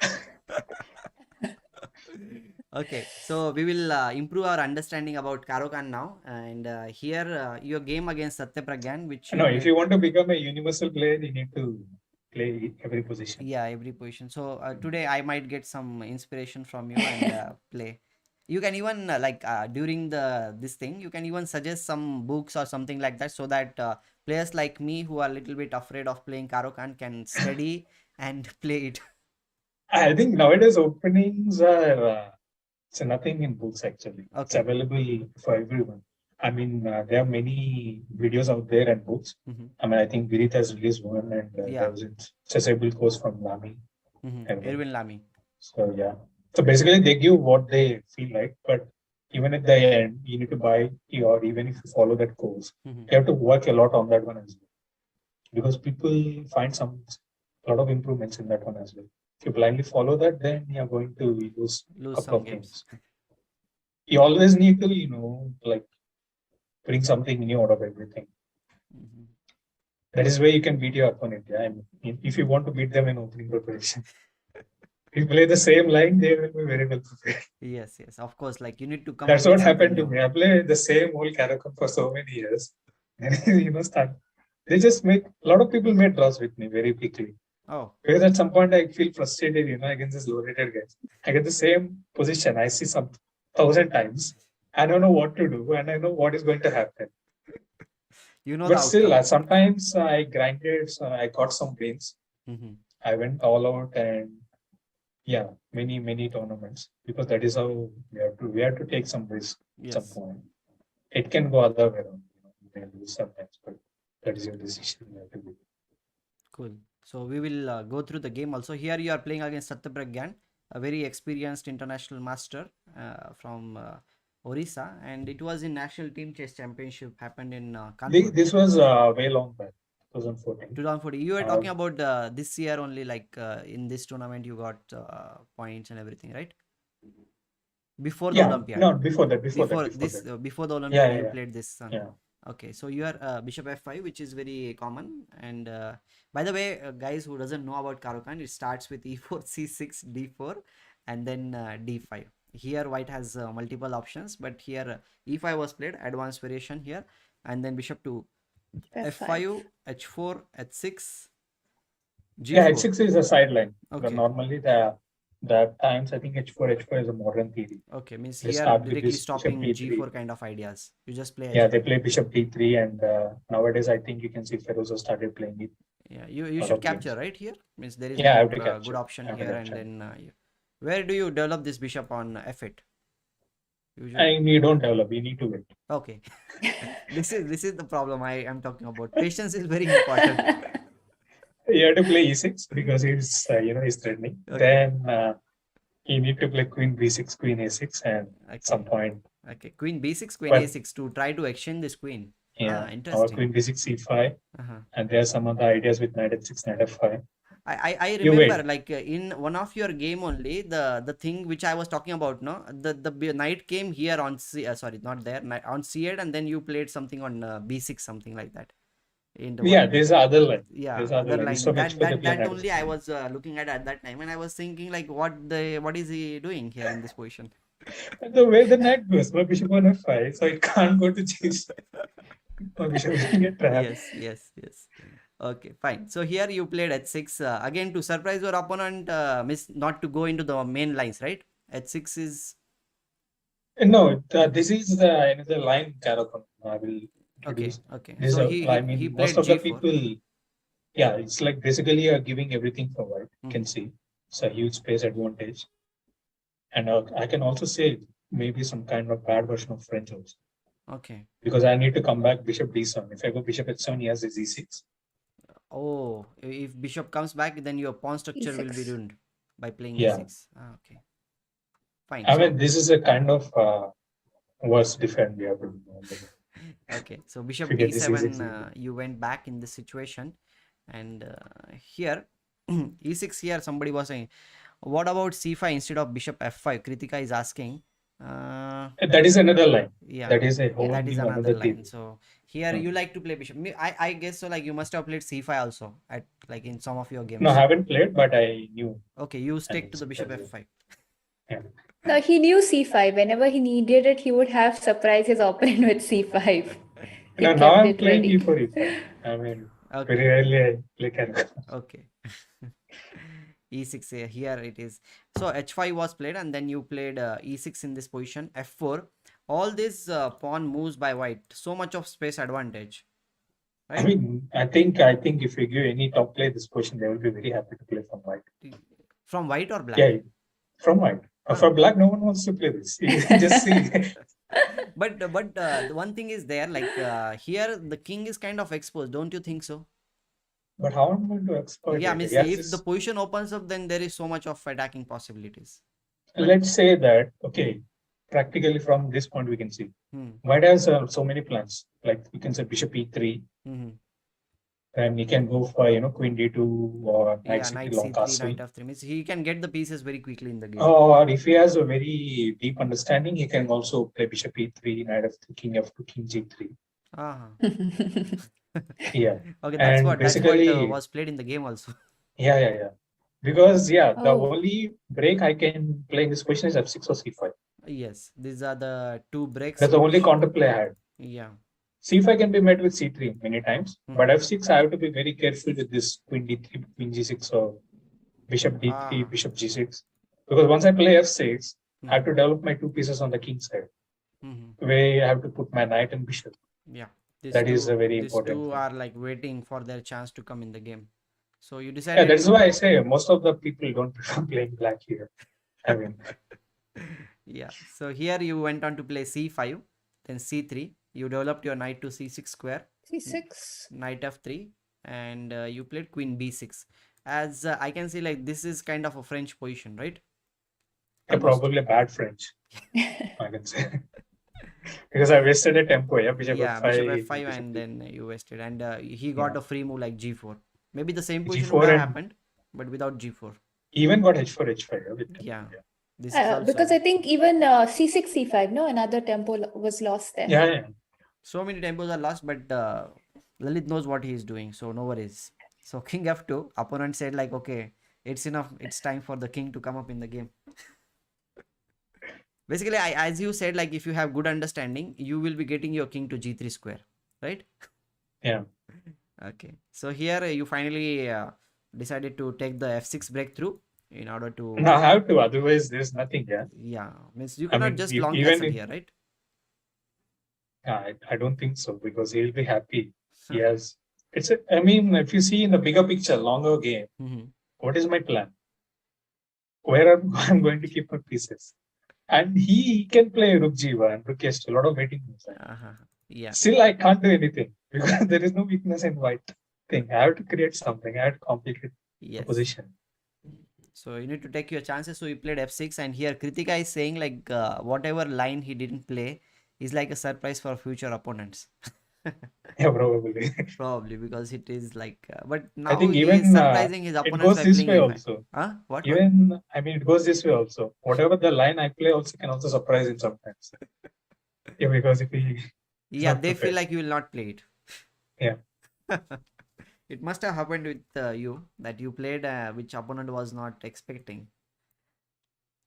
Okay, so we will improve our understanding about Karokan now, and here your game against Satyapragyan, which if you want to become a universal player, you need to play every position. Yeah, every position. So today I might get some inspiration from you and play. You can even during this thing, you can even suggest some books or something like that, so that players like me who are a little bit afraid of playing Karokan can study and play it. I think nowadays openings are nothing in books actually. Okay. It's available for everyone. I mean, there are many videos out there and books. I mean, I think Virit has released one, and there was a accessible course from Lamy. Erwin Lamy. So So basically, they give what they feel like, but even at the end, you need to buy, or even if you follow that course, you have to work a lot on that one as well. Because people find a lot of improvements in that one as well. If you blindly follow that, then you're going to lose a couple some of games. You always need to, like, bring something new out of everything. That is where you can beat your opponent. Yeah? I mean, if you want to beat them in opening preparation, if you play the same line, they will be very well prepared. Yes, of course. Like you need to come That's up what with happened something to new. me. I played the same old character for so many years. And, they just make, a lot of people made draws with me very quickly. Oh, Because at some point I feel frustrated, against this low-rated guys. I get the same position. I see some 1,000 times. I don't know what to do, and I know what is going to happen. you know the But still, outcome. sometimes I grinded, so I got some wins. I went all out, and yeah, many tournaments, because that is how we have to take some risk at some Yes. point. It can go other way around. You may lose sometimes, but that is your decision. You have to do. Cool. So we will go through the game also. Here you are playing against Satyapragyan, a very experienced international master from Orissa, and it was in National Team Chess Championship happened in Kanpur. This was way long back, 2014. 2040. You were talking about this year only, like in this tournament you got points and everything, right? Before the Olympiad. No, before that. Before the Olympiad, you played this. Yeah. Okay, so you are bishop f5, which is very common. And by the way, guys who doesn't know about Caro-Kann, it starts with e4, c6, d4, and then d5. Here white has multiple options, but here e5 was played, advanced variation here, and then bishop to f5, h4, h6, g4. Yeah, h6 is a sideline. Okay. But normally the times I think h4 is a modern theory. Okay, means They here start with directly this stopping bishop d3. g4 kind of ideas. You just play Yeah, h4. they play bishop d3, and nowadays I think you can see Ferozo started playing it. Yeah, you should capture games. Right here. Means there is I have a good option here, and then where do you develop this bishop on f8? You don't develop. You need to wait. Okay, this is the problem I am talking about. Patience is very important. You have to play e6 because he's he's threatening. Okay. Then you need to play queen b6, queen a6, and at some point. Okay, queen b6, queen a6 to try to exchange this queen. Yeah, interesting. Or queen b6, c5, and there are some other ideas with knight h6, knight f5. I remember, like in one of your game only, the thing which I was talking about, no, the knight came here on sorry, not there, on c8, and then you played something on b6, something like that. There's other line. Yeah, there's other line. That only I was looking at that time, and I was thinking like, what is he doing here in this position? The way the knight goes, my bishop on f5, so it can't go to g7. My bishop will get trapped. Yes. Okay, fine. So here you played h6 again to surprise your opponent, not to go into the main lines, right? H6 is. No, this is another line Caro-Kann I will introduce. Okay. This so he played most of G4. the people, it's like basically you are giving everything for white. You can see it's a huge space advantage, and I can also say maybe some kind of bad version of French also. Okay. Because I need to come back bishop d7. If I go bishop h7, he has his e6. Oh, if bishop comes back, then your pawn structure will be ruined by playing e6. Okay. Fine. I mean, this is a kind of worse defend we have to do. Okay, so bishop d7, you went back in this situation, and here e6 here somebody was saying, what about c5 instead of bishop f5? Kritika is asking. That is another line. Yeah, that is a whole that is another line. Thing. So here you like to play bishop. I guess so. Like you must have played c5 also at like in some of your games. No, I haven't played, but I knew. Okay, you stick to the bishop f5. Yeah. No, he knew c5. Whenever he needed it, he would have surprised his opponent with c5. No, now I'm playing e4, e5. I mean, very rarely I play Caro-Kann. Okay. e6 here it is. So h5 was played, and then you played e6 in this position, f4. All this pawn moves by white. So much of space advantage. Right? I mean, I think if you give any top player this position, they will be very happy to play from white. From white or black? Yeah, from white. For black, no one wants to play this. You just see. But the one thing is there, like here the king is kind of exposed. Don't you think so? But how am I going to exploit it? Yeah, means if the position opens up, then there is so much of attacking possibilities. Let's say that, okay, practically from this point we can see. Hmm. White has so many plans. Like you can say bishop e3, Mm-hmm. and he can go for queen d2 or knight Yeah, c3 knight long c3, castle. knight f3 means he can get the pieces very quickly in the game. Or if he has a very deep understanding, he can also play bishop e3, knight f3, king f2, king g3. Yeah. Okay, And that's what basically, was played in the game also. yeah. Because the Oh. only break I can play in this position is f6 or c5. Yes, these are the two breaks. That's the only counterplay I had. Yeah. c5 can be met with c3 many times, Hmm. but f6 I have to be very careful with this queen d3, queen g6, or bishop d3, bishop g6. Because once I play f6, I have to develop my two pieces on the king side, where I have to put my knight and bishop. Yeah. That is a very These important two thing. are like waiting for their chance to come in the game. So you Yeah, decided that's to. why I say most of the people don't prefer playing black here. I mean, Yeah. So here you went on to play c5, then c3. You developed your knight to c6 square, C6. knight f3, and you played queen b6. As I can see, like this is kind of a French position, right? yeah, probably bad French, I can say. Because I wasted a tempo, yeah, bishop Yeah, f5, bishop f5, bishop and d3. then you wasted, and he got Yeah. a free move like g4. Maybe the same position G4 would have and happened, but without g4. even got h4, h5. Yeah, with tempo, Yeah. yeah. This is also Because I think even C6, C5, no, another tempo was lost there. Yeah. so many tempos are lost, but Lalith knows what he is doing, so no worries. So king f2, opponent said like, okay, it's enough. It's time for the king to come up in the game. Basically, as you said, like if you have good understanding, you will be getting your king to g3 square, right? Yeah. Okay. So here you finally decided to take the f6 breakthrough in order to. No, I have to. Otherwise, there's nothing. Yeah. Yeah. Means you cannot just long even castle here, right? I don't think so, because he'll be happy. Yes. I mean, if you see in the bigger picture, longer game, what is my plan? Where I'm going to keep my pieces? And he can play rook g1, rook s2, a lot of waiting moves. Yeah. Still, I can't do anything because there is no weakness in white thing. I have to create something. I have to complicate the position. So you need to take your chances. So you played f6, and here Kritika is saying like whatever line he didn't play is like a surprise for future opponents. Yeah, probably. Probably because it is like, but I now think he even is surprising his it opponents goes by this playing way e5. also. Huh? What? Even I mean, it goes this way also. Whatever the line I play also can also surprise him sometimes. Yeah, because if he Yeah, they feel like you will not play it. Yeah. It must have happened with you that you played which opponent was not expecting.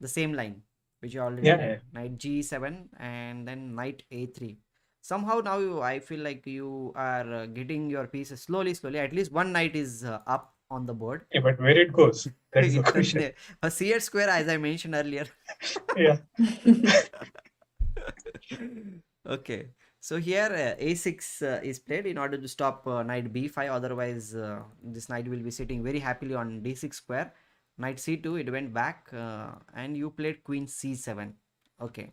The same line which you already played. Knight g7 and then knight a3. Somehow now I feel like you are getting your pieces slowly. At least one knight is up on the board. Yeah, but where it goes, that is the question. A c8 square, as I mentioned earlier. Yeah. Okay. So here a6 is played in order to stop knight b5. Otherwise, this knight will be sitting very happily on d6 square. Knight c2, it went back, and you played queen c7. Okay.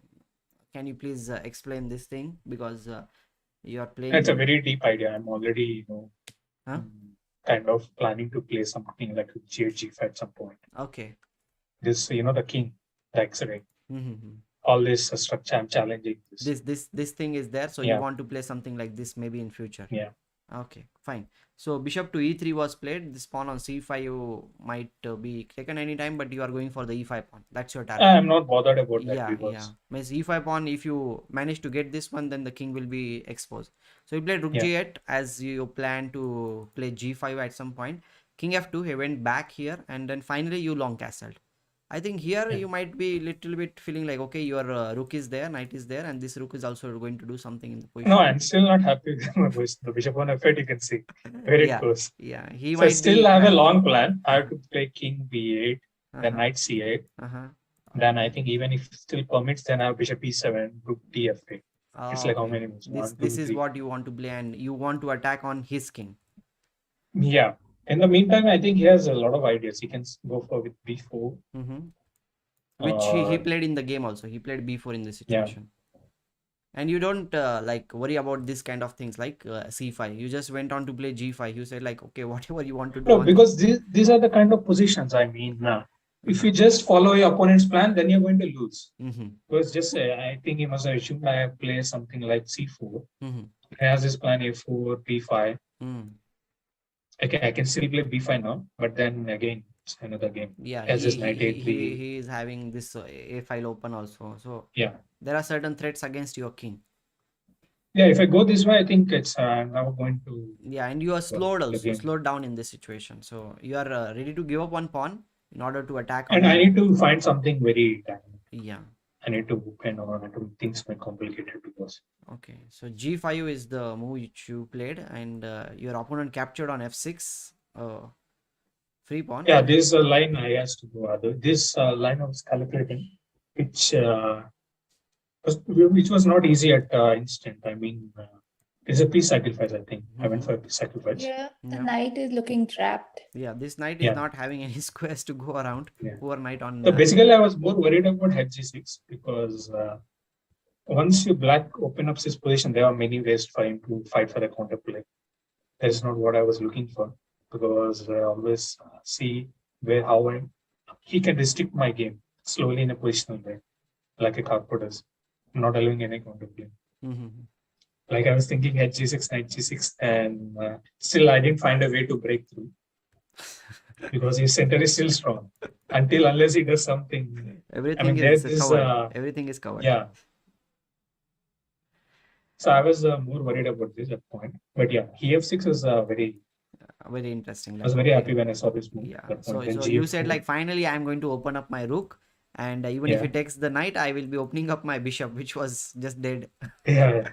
Can you please explain this thing? Because you are playing. It's a very deep idea. I'm already, kind of planning to play something like g8, g5 at some point. Okay. This, the king, the X-ray. All this structure, I'm challenging this thing is there, so you want to play something like this maybe in future. Yeah. Okay, fine. So bishop to e3 was played. This pawn on c5 you might be taken anytime, but you are going for the e5 pawn. That's your target. I'm not bothered about that. Yeah. Means e5 pawn, if you manage to get this one, then the king will be exposed. So you played rook g8 as you plan to play g5 at some point. King f2, he went back here, and then finally you long castled. I think here you might be little bit feeling like, okay, your rook is there, knight is there, and this rook is also going to do something in the position. No, I'm still not happy with my position. The bishop on f8, you can see where it goes. Yeah, so I still have a long plan. I have to play king b8, then knight c8. Then I think even if it still permits, then I have bishop e7, rook df8. It's like how many moves? This is what you want to play, and you want to attack on his king. Yeah. In the meantime, I think he has a lot of ideas. He can go for with b4. Which he played in the game also. He played b4 in this situation. Yeah. And you don't like worry about this kind of things like c5. You just went on to play g5. You said like, okay, whatever you want to do. No, because these are the kind of positions I mean. If you just follow your opponent's plan, then you're going to lose. Mm-hmm. Because just I think he must have assumed I have played something like c4. Mm-hmm. He has his plan a4, b5. Mm. Okay, I can still play b5 now, but then again it's another game. Yeah, As this he, knight he, a3. he, he is having this A file open also. So Yeah. there are certain threats against your king. Yeah, if I go this way, I think it's now going to. Yeah, and you are slowed also, game. slowed down in this situation. So you are ready to give up one pawn in order to attack. And I need to find something very dynamic. Yeah. I need to kind of things more complicated because. Okay, so g5 is the move which you played, and your opponent captured on f6. Free pawn. Yeah, this is a line I asked to go. This line I was calculating, which was not easy at instant. I mean, it's a piece sacrifice. I think I went for a piece sacrifice. Yeah, the Yeah. knight is looking trapped. Yeah, this knight Yeah. is not having any squares to go around. Yeah. Poor knight on. So basically, I was more worried about h6 because once you black open up his position, there are many ways for him to fight for the counterplay. That is not what I was looking for because I always see how he can restrict my game slowly in a positional way, like a Karpo does, not allowing any counterplay. Mm-hmm. Like I was thinking h6, knight g6, and still I didn't find a way to break through because his center is still strong unless he does something. Everything is covered. Everything is covered. Yeah. So I was more worried about this at point, but yeah, ef6 is very interesting. I was very happy when I saw this move. Yeah. So you said like finally I am going to open up my rook, and even if he takes the knight, I will be opening up my bishop, which was just dead. Yeah.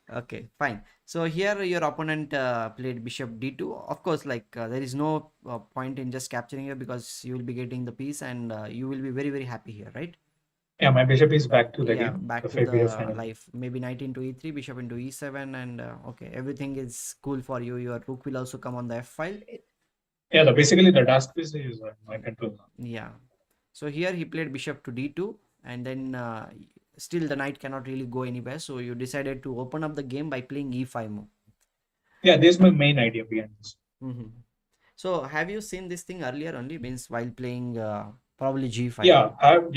Okay, fine. So here your opponent played bishop d2. Of course, like there is no point in just capturing it because you will be getting the piece, and you will be very, very happy here, right? Yeah, my bishop is back to the game. Back to the life. Maybe knight into e3, bishop into e7, and okay, everything is cool for you. Your rook will also come on the f file. Yeah, basically the task piece is my control now. Yeah. So here he played bishop to d2, and then still the knight cannot really go anywhere. So you decided to open up the game by playing e5 move. Yeah, this is my main idea behind this. Mm-hmm. So have you seen this thing earlier only, means while playing probably g5? Yeah, I've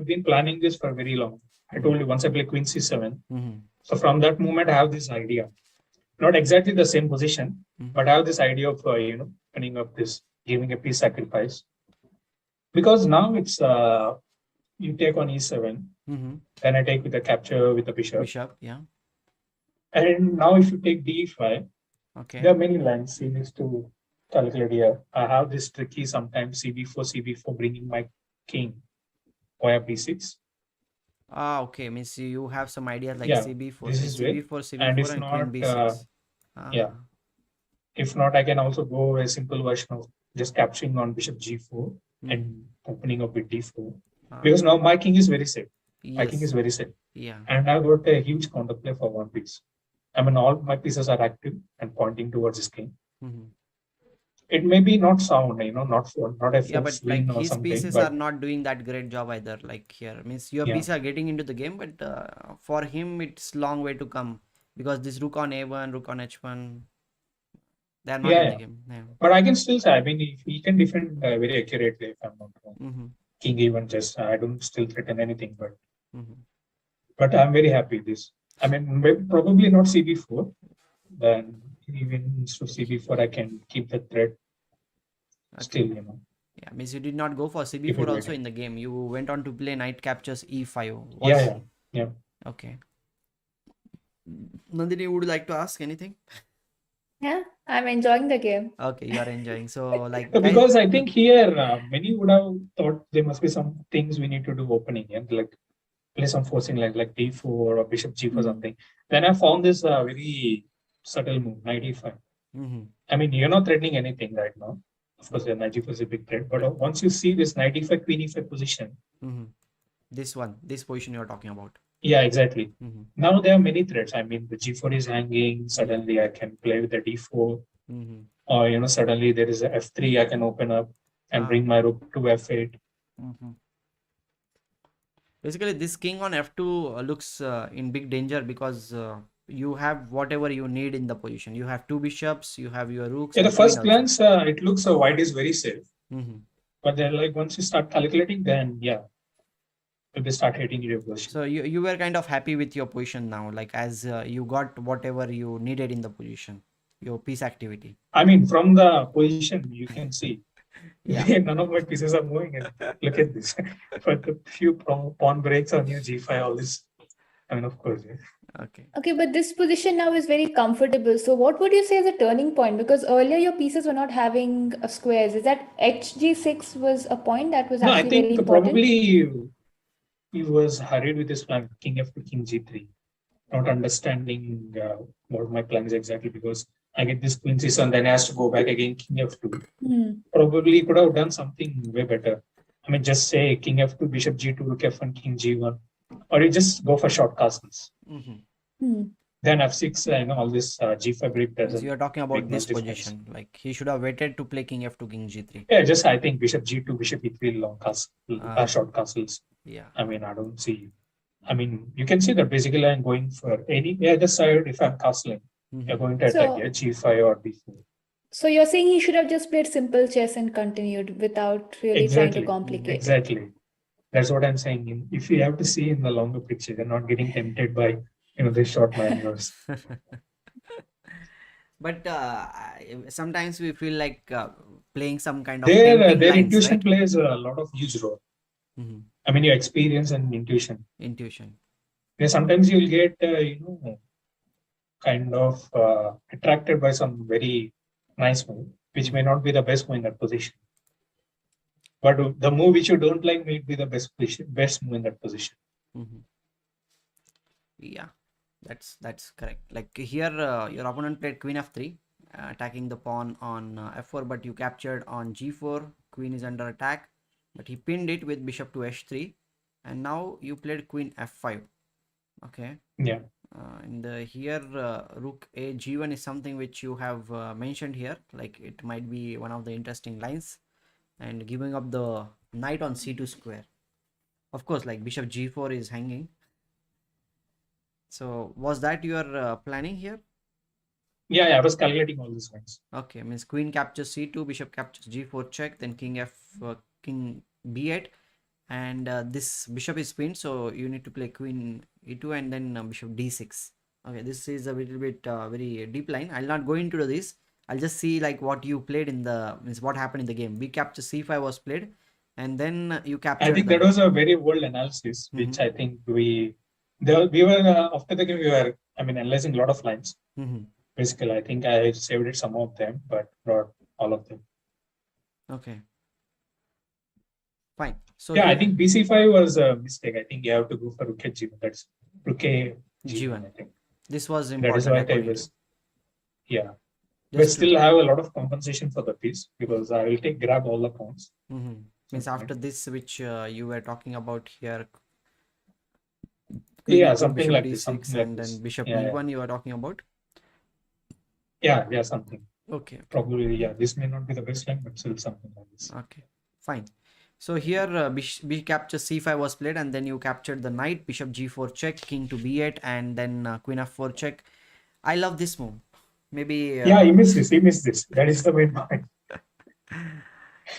been planning this for very long. I told you once I play queen c7. Mm-hmm. So from that moment I have this idea. Not exactly the same position, but I have this idea of opening up this, giving a piece sacrifice. Because now it's you take on e7, then I take with the capture with the bishop. Bishop, yeah. And now if you take d5, okay, there are many lines he needs to calculate here. I have this tricky sometimes cb4, bringing my king via b6. Okay, means you have some ideas like cb4, this is cb4, and if and not, queen b6. If not, I can also go a simple version of just capturing on bishop g4 and opening up with d4. Because now my king is very safe. Yes. My king is very safe. Yeah. And I've got a huge counterplay for one piece. I mean, all my pieces are active and pointing towards his king. It may be not sound, not a but like his something, pieces are not doing that great job either. Like here, means your pieces are getting into the game, but for him it's long way to come because this rook on a1, rook on h1, they are not in the game. Yeah. But I can still say, I mean, if he can defend very accurately, if I'm not wrong. King even just I don't still threaten anything, but I'm very happy with this. I mean, probably not cb4. Then even instead of cb4, I can keep the threat. Still, Yeah, means you did not go for cb4 also in the game. You went on to play knight captures e5. Yeah. Okay. Nandhini, would you like to ask anything? Yeah, I'm enjoying the game. Okay, you are enjoying. So like because I think here many would have thought there must be some things we need to do opening, like play some forcing like d4 or bishop g4 something. Then I found this very subtle move, knight e5. I mean, you're not threatening anything right now. Of course, the knight e4 is a big threat, but once you see this knight e5, queen e5 position, this position you're talking about. Yeah, exactly. Now there are many threats. I mean, the g4 is hanging. Suddenly, I can play with the d4, or suddenly there is a f3. I can open up and bring my rook to f8. Basically, this king on f2 looks in big danger because you have whatever you need in the position. You have two bishops. You have your rooks. Yeah, the first glance, it looks white is very safe. But then, like, once you start calculating, then yeah, you'll start hating your position. So you were kind of happy with your position now, like as you got whatever you needed in the position, your piece activity. I mean, from the position, you can see Yeah. none of my pieces are moving. And look at this. But the few pawn breaks on your g5, all this. I mean, of course. Yeah. Okay. Okay, but this position now is very comfortable. So what would you say is a turning point? Because earlier your pieces were not having squares. Is that HG6 was a point that was No, I actually very think important? probably he was hurried with his plan, king f2, king g3, not understanding what my plan is exactly, because I get this queen c7, then I has to go back again, king f2. Probably he could have done something way better. I mean, just say king f2, bishop g2, rook f1, king g1, or you just go for short castles. Then f6, all this g5 break doesn't. So you're talking about make this much difference. position, like he should have waited to play king f2, king g3. Yeah, just I think bishop g2, bishop e3, long castle, short castles. Yeah. I mean, I don't see. I mean, you can see that basically I'm going for any other side. If I'm castling, you're going to attack g5 or b4. So you're saying he should have just played simple chess and continued without really trying to complicate. Exactly. That's what I'm saying. If you have to see in the longer picture, you're not getting tempted by the short maneuvers. But sometimes we feel like playing some kind of their lines, intuition right? plays a lot of huge role. I mean, your experience and intuition. Yeah, sometimes you'll get kind of attracted by some very nice move, which may not be the best move in that position. But the move which you don't like may be the best move in that position. Yeah, that's correct. Like here, your opponent played queen f3, attacking the pawn on f4, but you captured on g4. Queen is under attack, but he pinned it with bishop to h3, and now you played queen f5. Okay. Yeah. And here rook a g1 is something which you have mentioned here, like it might be one of the interesting lines, and giving up the knight on c2 square. Of course, like bishop g4 is hanging. So was that your planning here? Yeah, I was calculating all these lines. Okay, means queen captures c2, bishop captures g4 check, then king b8, and this bishop is pinned, so you need to play queen e2 and then bishop d6. Okay, this is a little bit very deep line. I'll not go into this. I'll just see like what you played in what happened in the game. B capture c5 was played, and then you captured. I think that was a very old analysis, which I think we were after the game we were analyzing a lot of lines. Basically, I think I saved it some of them, but not all of them. Okay. Fine. So yeah, I think BC5 was a mistake. I think you have to go for rook G1. That's rook A G1. I think this was important. That is why I was. Yeah, we still have a lot of compensation for the piece because I will grab all the pawns. Means after this, which you were talking about here. Yeah, something like this. And then bishop E1 you are talking about. Yeah, something. Okay. Probably, yeah. This may not be the best line, but still something like this. Okay, fine. So here bishop capture c5 was played, and then you captured the knight, bishop g4 check, king to b8, and then queen f4 check. I love this move. Maybe. Yeah, he missed this. That is the main point.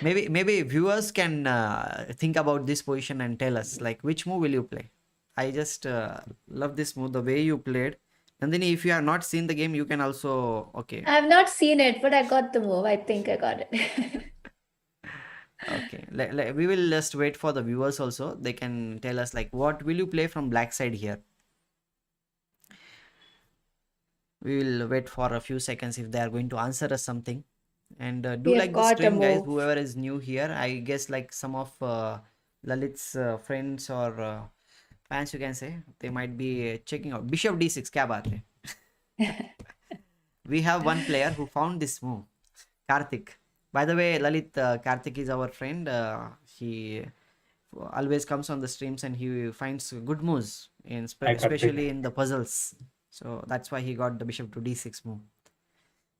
Maybe viewers can think about this position and tell us like which move will you play. I just love this move, the way you played. Nandhini, if you have not seen the game, you can also okay. I have not seen it, but I got the move. I think I got it. Okay, we will just wait for the viewers also. They can tell us like what will you play from black side here. We will wait for a few seconds if they are going to answer us something. And do like the stream, guys. Whoever is new here, I guess like some of Lalith's friends or fans, you can say, they might be checking out. Bishop d6, kya baat hai? We have one player who found this move, Karthik. By the way, Lalith, Karthik is our friend. He always comes on the streams and he finds good moves, especially in the puzzles. So that's why he got the bishop to d6 move.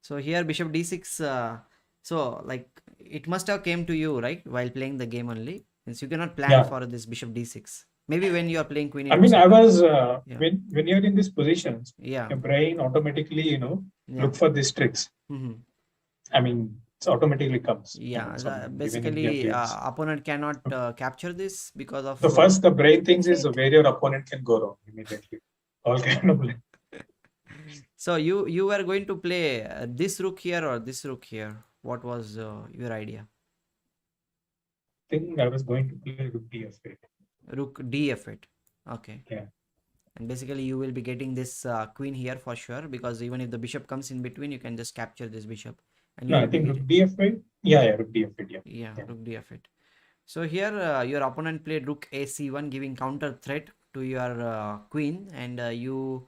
So here bishop d6. So like it must have came to you right while playing the game only, since you cannot plan for this bishop d6. Maybe when you are playing queen. I mean, I was when you're in these positions, your brain automatically look for these tricks. I mean, it automatically comes. Yeah, Even in basically games. opponent cannot capture this because of The brain things is where your opponent can go wrong immediately. All kind of play. So you were going to play this rook here or this rook here. What was your idea? I think I was going to play rook d8. Rook d8. Okay. Yeah. And basically you will be getting this queen here for sure, because even if the bishop comes in between, you can just capture this bishop. And you No, I will be think rook getting... d8. Yeah, rook d8. Yeah. Yeah, rook d8. So here your opponent played rook ac1, giving counter threat to your queen, and you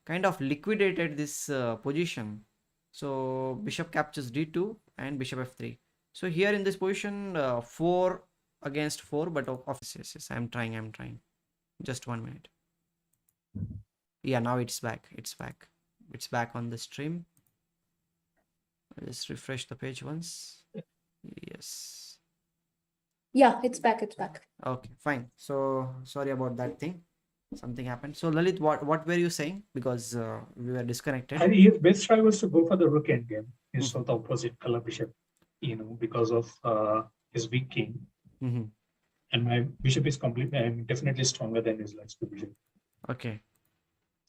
kind of liquidated this position. So bishop captures d2 and bishop f3. So here in this position, 4 against 4, but yes, I'm trying. Just 1 minute. Yeah, now it's back. It's back on the stream. Let's refresh the page once. Yes. Yeah, it's back. Okay, fine. So sorry about that thing. Something happened. So Lalit, what were you saying? Because we were disconnected. His best try was to go for the rook endgame instead of the opposite color bishop, because of his weak king. And my bishop is definitely stronger than his last bishop. Okay.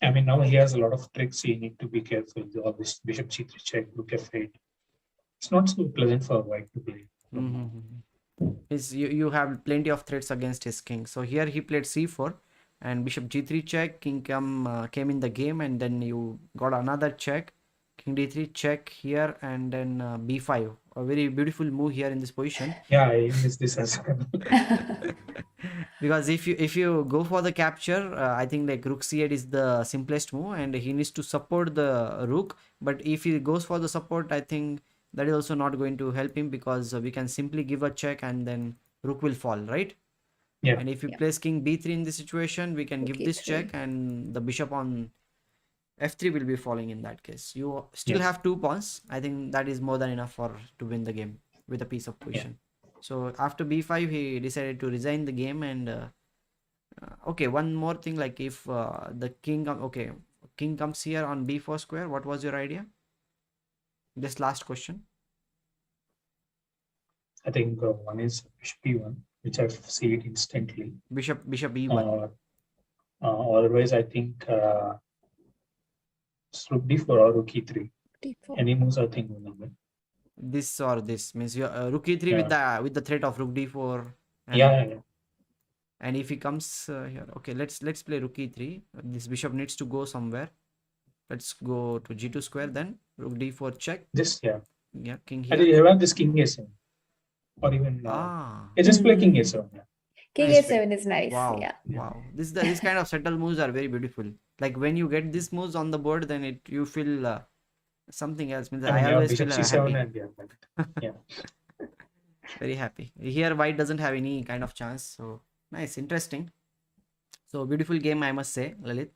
I mean, now he has a lot of tricks. You need to be careful. All this bishop c3 check, rook f8. It's not so pleasant for white to play. You have plenty of threats against his king. So here he played c4 and bishop g3 check. King came in the game, and then you got another check. King d3 check here, and then b5. A very beautiful move here in this position. Yeah, I missed this as well. Because if you go for the capture, I think like rook c8 is the simplest move, and he needs to support the rook. But if he goes for the support, I think that is also not going to help him, because we can simply give a check and then rook will fall, right? Yeah. And if you place king b3 in this situation, we can give this check, and the bishop on f3 will be falling in that case. You still have 2 pawns. I think that is more than enough to win the game with a piece of position. So after b5, he decided to resign the game. And okay, one more thing, like if the king king comes here on b4 square, what was your idea? This last question. I think one is bishop e1, which I see it instantly. Bishop e1. Otherwise, I think rook d4 or rook e3. Any moves I think will happen. This or this means your rook e3 with the threat of rook d4. And And if he comes here, okay, let's play rook e3. This bishop needs to go somewhere. Let's go to g2 square, then rook d4 check. King here. You have this king a7, or even just play king a7. King a7 is nice. Wow. This kind of subtle moves are very beautiful. Like when you get these moves on the board, then you feel something else. Means I always feel happy. Very happy. Here white doesn't have any kind of chance. So nice, interesting. So beautiful game, I must say, Lalit.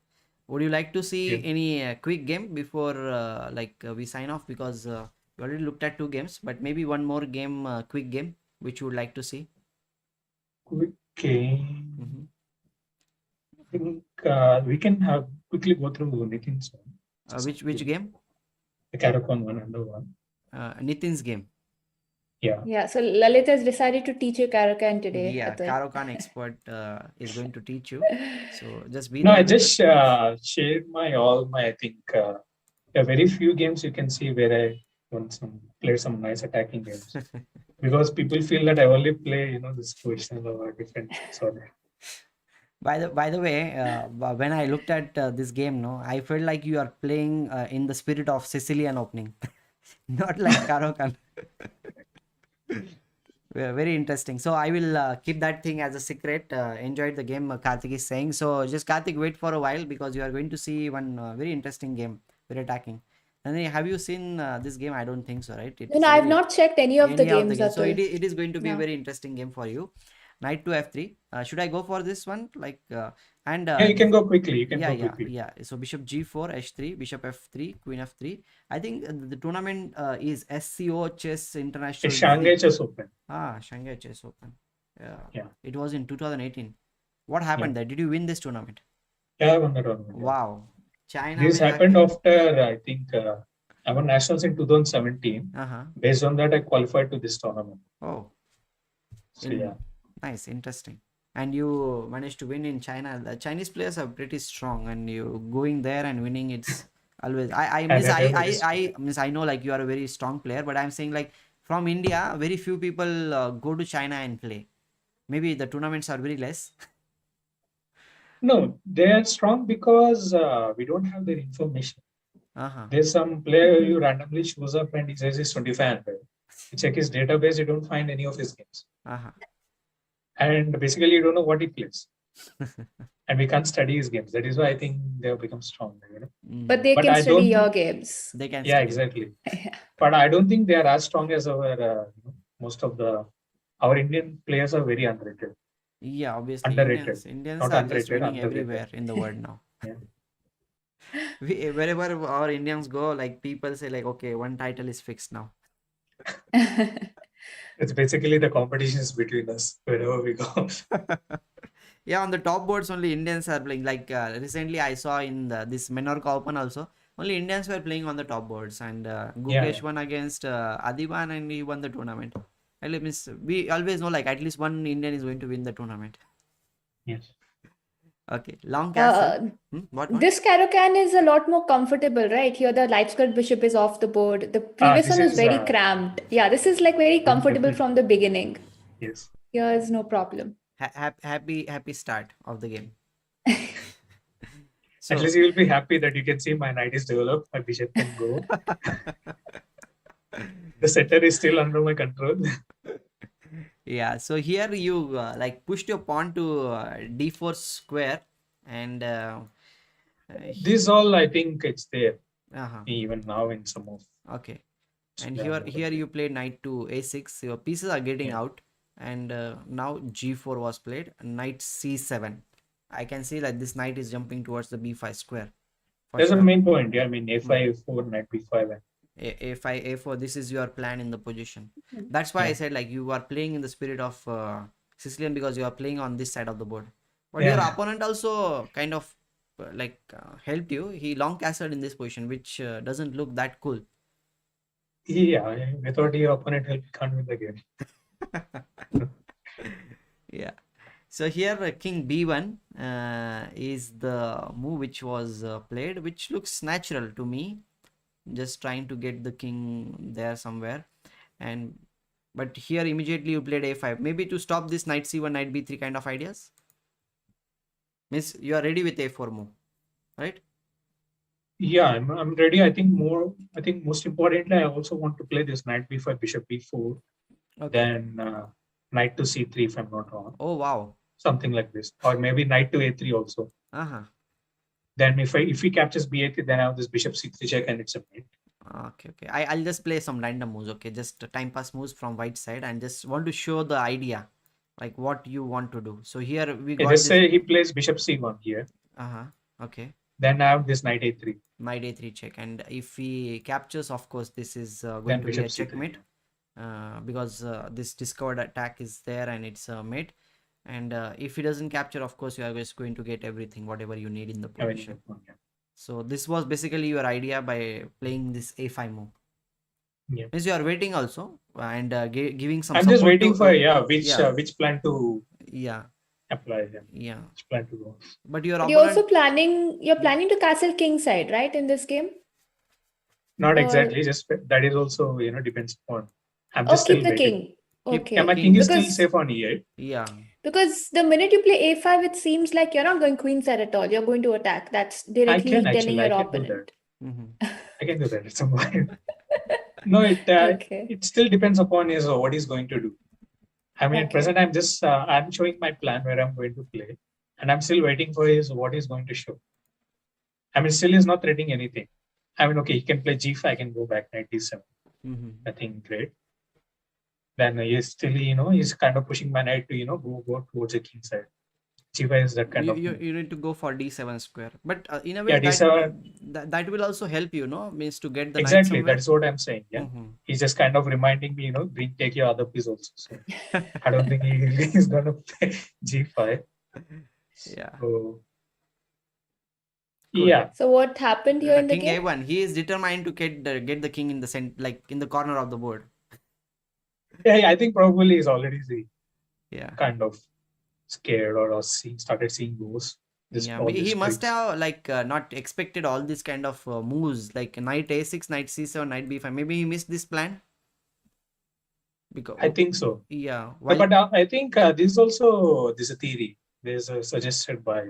Would you like to see any quick game before we sign off? Because we already looked at 2 games, but maybe one more game, quick game, which you would like to see. Quick game. I think we can quickly go through Nitin's one. Which game? The Karakon one and the one. Nitin's game. Yeah. So Lalith has decided to teach you Karakhan today. Yeah, Karakhan expert is going to teach you. So just be. No, I just shared I think very few games you can see where I play some nice attacking games. Because people feel that I only play, this position or different sort of. By the way, when I looked at this game, I felt like you are playing in the spirit of Sicilian opening, not like Karakhan. Very interesting. So I will keep that thing as a secret. Enjoyed the game, Karthik is saying. So just Karthik, wait for a while, because you are going to see one very interesting game, very attacking. And have you seen this game? I don't think so, right? No, I have not checked any of the games. So it is going to be a very interesting game for you. Knight to f3. Should I go for this one? You can go quickly. Yeah. So bishop g4, h3, bishop f3, queen f3. I think the tournament is SCO Chess International. It's Shanghai Chess Open. Shanghai Chess Open. Yeah. It was in 2018. What happened there? Did you win this tournament? Yeah, I won the tournament. Wow. China. This happened after, I think, I won nationals in 2017. Based on that, I qualified to this tournament. Oh, So yeah. Nice, interesting. And you managed to win in China. The Chinese players are pretty strong, and you going there and winning, it's always. I know like you are a very strong player, but I'm saying like from India, very few people go to China and play. Maybe the tournaments are very less. No, they are strong because we don't have their information. There's some player who randomly shows up and he says he's 2500. You check his database, you don't find any of his games. And basically, you don't know what he plays. And we can't study his games. That is why I think they have become strong. You know? But they can study your games. They can. Yeah, exactly. But I don't think they are as strong as our most of our Indian players are very underrated. Yeah, obviously. Underrated. Indians Not are underrated, just winning underrated. everywhere in the world now. Yeah. Wherever our Indians go, like people say like, okay, one title is fixed now. It's basically the competition is between us wherever we go. Yeah, on the top boards only Indians are playing. Like recently I saw in this Menorca Open also, only Indians were playing on the top boards, and Gukesh won against Adiban and he won the tournament. We always know like at least one Indian is going to win the tournament. Yes. Okay, long castle. What? This Caro-Kann is a lot more comfortable, right? Here the light skirt bishop is off the board. The previous one was very cramped. Yeah, this is like very comfortable from the beginning. Yes. Here is no problem. Happy start of the game. So, at least you will be happy that you can see my knight is developed, my bishop can go. The setter is still under my control. Yeah, so here you like pushed your pawn to d4 square, and this all I think it's there even now in some of. Okay, and here you played knight to a6. Your pieces are getting out, and now g4 was played. Knight c7. I can see like this knight is jumping towards the b5 square. That's the main point. Yeah, I mean a5, a4, knight b5. A5, a4, this is your plan in the position. That's why I said like you are playing in the spirit of Sicilian, because you are playing on this side of the board. But your opponent also kind of helped you. He long castled in this position, which doesn't look that cool. Yeah, without your opponent help, you can't win the game. Yeah. So here king b1 is the move which was played, which looks natural to me. Just trying to get the king there somewhere, but here immediately you played a5, maybe to stop this knight c1, knight b3 kind of ideas. Means you are ready with a4 move, right? Yeah, I'm ready. I think most importantly, I also want to play this knight b5, bishop b4, then knight to c3 if I'm not wrong. Oh wow, something like this, or maybe knight to a3 also. Then if he captures b8, then I have this bishop c3 check and it's a mate. Okay. I'll just play some random moves. Okay, just time pass moves from white side, and just want to show the idea, like what you want to do. So here we got. Let's say he plays bishop c1 here. Okay. Then I have this knight a3. Knight a3 check, and if he captures, of course, this is going to be a checkmate, because this discovered attack is there and it's a mate. And if he doesn't capture, of course, you are just going to get everything, whatever you need in the position. So this was basically your idea by playing this a5 move. Yeah. Means you are waiting also and giving some. I'm just waiting for which plan to apply. Yeah. Which plan to go. But you're also planning. You're planning to castle king side, right? In this game. Not exactly. Just that is also depends upon. I'm just keep still the waiting. king. Okay. Yeah, my king is still safe on e8. Yeah. Because the minute you play a5, it seems like you're not going queen side at all. You're going to attack. That's directly telling your opponent. I can do that at some point. No, it still depends upon what he's going to do. I mean, at present, I'm showing my plan where I'm going to play, and I'm still waiting for what he's going to show. I mean, still he's not threatening anything. I mean, okay, he can play g5, I can go back knight d7. I think great. Then he's still, he's kind of pushing my knight to, go towards the king side. G5 is that kind of. You need to go for d7 square, but in a way, that will also help means to get the exactly. That's what I'm saying. Yeah, he's just kind of reminding me, take your other piece also. So I don't think he's gonna play g5. Yeah. So Good. Yeah, So what happened here in the King game? A1. He is determined to get the king in the center, like in the corner of the board. yeah, I think probably he's already Yeah. kind of scared or started seeing those. Yeah, All he these must tricks. have like not expected all this kind of moves like knight a6, knight c7, knight b5. Maybe he missed this plan because I think so. yeah. No, While but I think this is also this is a theory. There's suggested by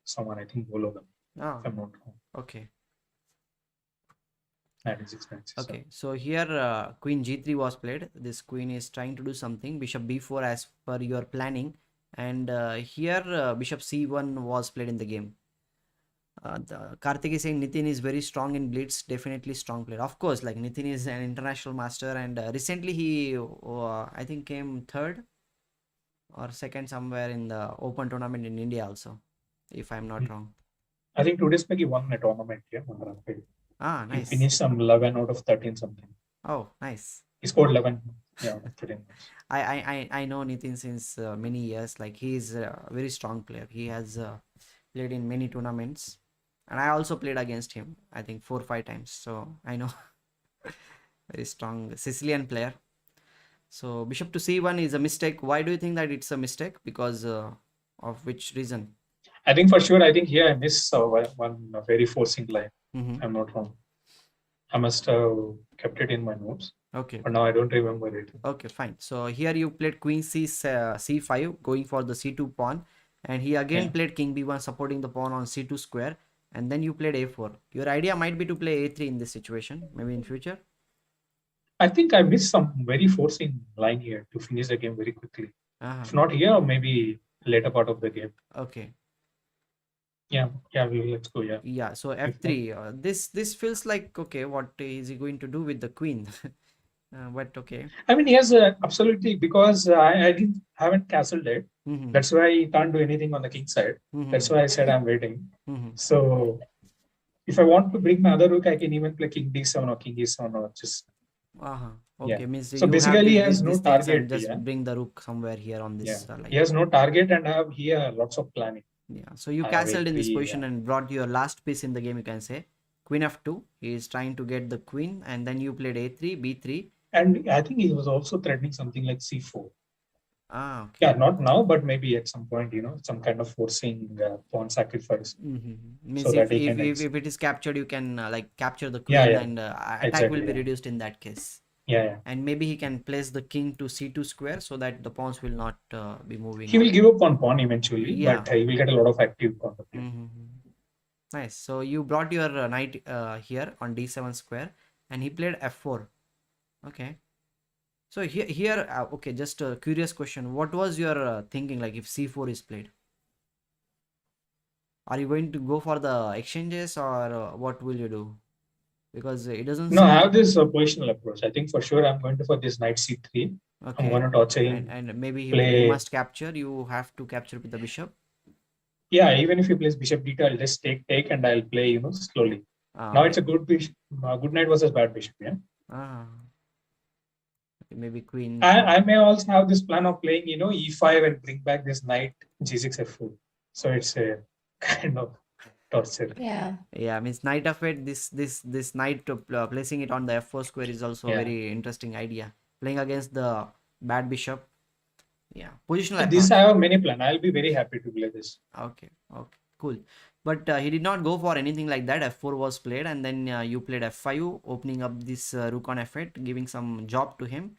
someone. I think Bologam, oh, if I'm not wrong. okay. 96, 97. Okay, so here queen g3 was played. This queen is trying to do something. Bishop b4 as per your planning, and here bishop c1 was played in the game. Karthik is saying Nitin is very strong in blitz. Definitely strong player. Of course, like Nitin is an international master, and recently he I think came third or second somewhere in the open tournament in India also, if I'm not wrong. I think 2 days back he won a tournament here. Ah, He nice. finished some 11 out of 13 something. Oh, nice. He scored 11. Yeah, out of 13. I know Nitin since many years. Like he is a very strong player. He has played in many tournaments, and I also played against him. I think 4 or 5 times. So I know very strong Sicilian player. So bishop to c1 is a mistake. Why do you think that it's a mistake? Because of which reason? I think for sure. I think here I missed one very forcing line. I'm not wrong. I must have kept it in my notes. Okay. But now I don't remember it. Okay, fine. So here you played queen c5 going for the c2 pawn, and he again played king b1 supporting the pawn on c2 square, and then you played a4. Your idea might be to play a3 in this situation, maybe in future. I think I missed some very forcing line here to finish the game very quickly. If not here, maybe later part of the game. Okay. Yeah, let's go. Yeah. Yeah. So f3. This feels like okay. What is he going to do with the queen? But okay. I mean, yes, absolutely, because I haven't castled it. That's why I can't do anything on the king side. That's why I said I'm waiting. So if I want to bring my other rook, I can even play king d7 or king e7 or just. Okay, means so basically he has no target. And just bring the rook somewhere here on this. He has no target and I have here lots of planning. Yeah, so you castled in this position and brought your last piece in the game, you can say. Queen f2, he is trying to get the queen, and then you played a3, b3. And I think he was also threatening something like c4. Okay. Yeah, not now, but maybe at some point, some kind of forcing pawn sacrifice. Means so if it is captured, you can like capture the queen and attack will be reduced in that case. Yeah. And maybe he can place the king to c2 square so that the pawns will not be moving. He will give up on pawn eventually, but he will get a lot of active pawn. Nice. So you brought your knight here on d7 square, and he played f4. Okay. So here okay, just a curious question. What was your thinking like if c4 is played? Are you going to go for the exchanges or what will you do? Because it doesn't. No, I have this positional approach. I think for sure I'm going to for this knight c3. Okay. I'm going to torture him. And maybe he must capture. You have to capture with the bishop. Yeah, even if he plays bishop d2, I'll just take, and I'll play, slowly. Now it's a good bishop, good knight versus bad bishop. Yeah. Maybe queen. I may also have this plan of playing, e5 and bring back this knight g6 f4. So it's a kind of torture. Yeah, means knight f8. This knight placing it on the f4 square is also a very interesting idea. Playing against the bad bishop. Yeah, positional. This I have many plans. I'll be very happy to play this. Okay, cool. But he did not go for anything like that. f4 was played, and then you played f5, opening up this rook on f8, giving some job to him,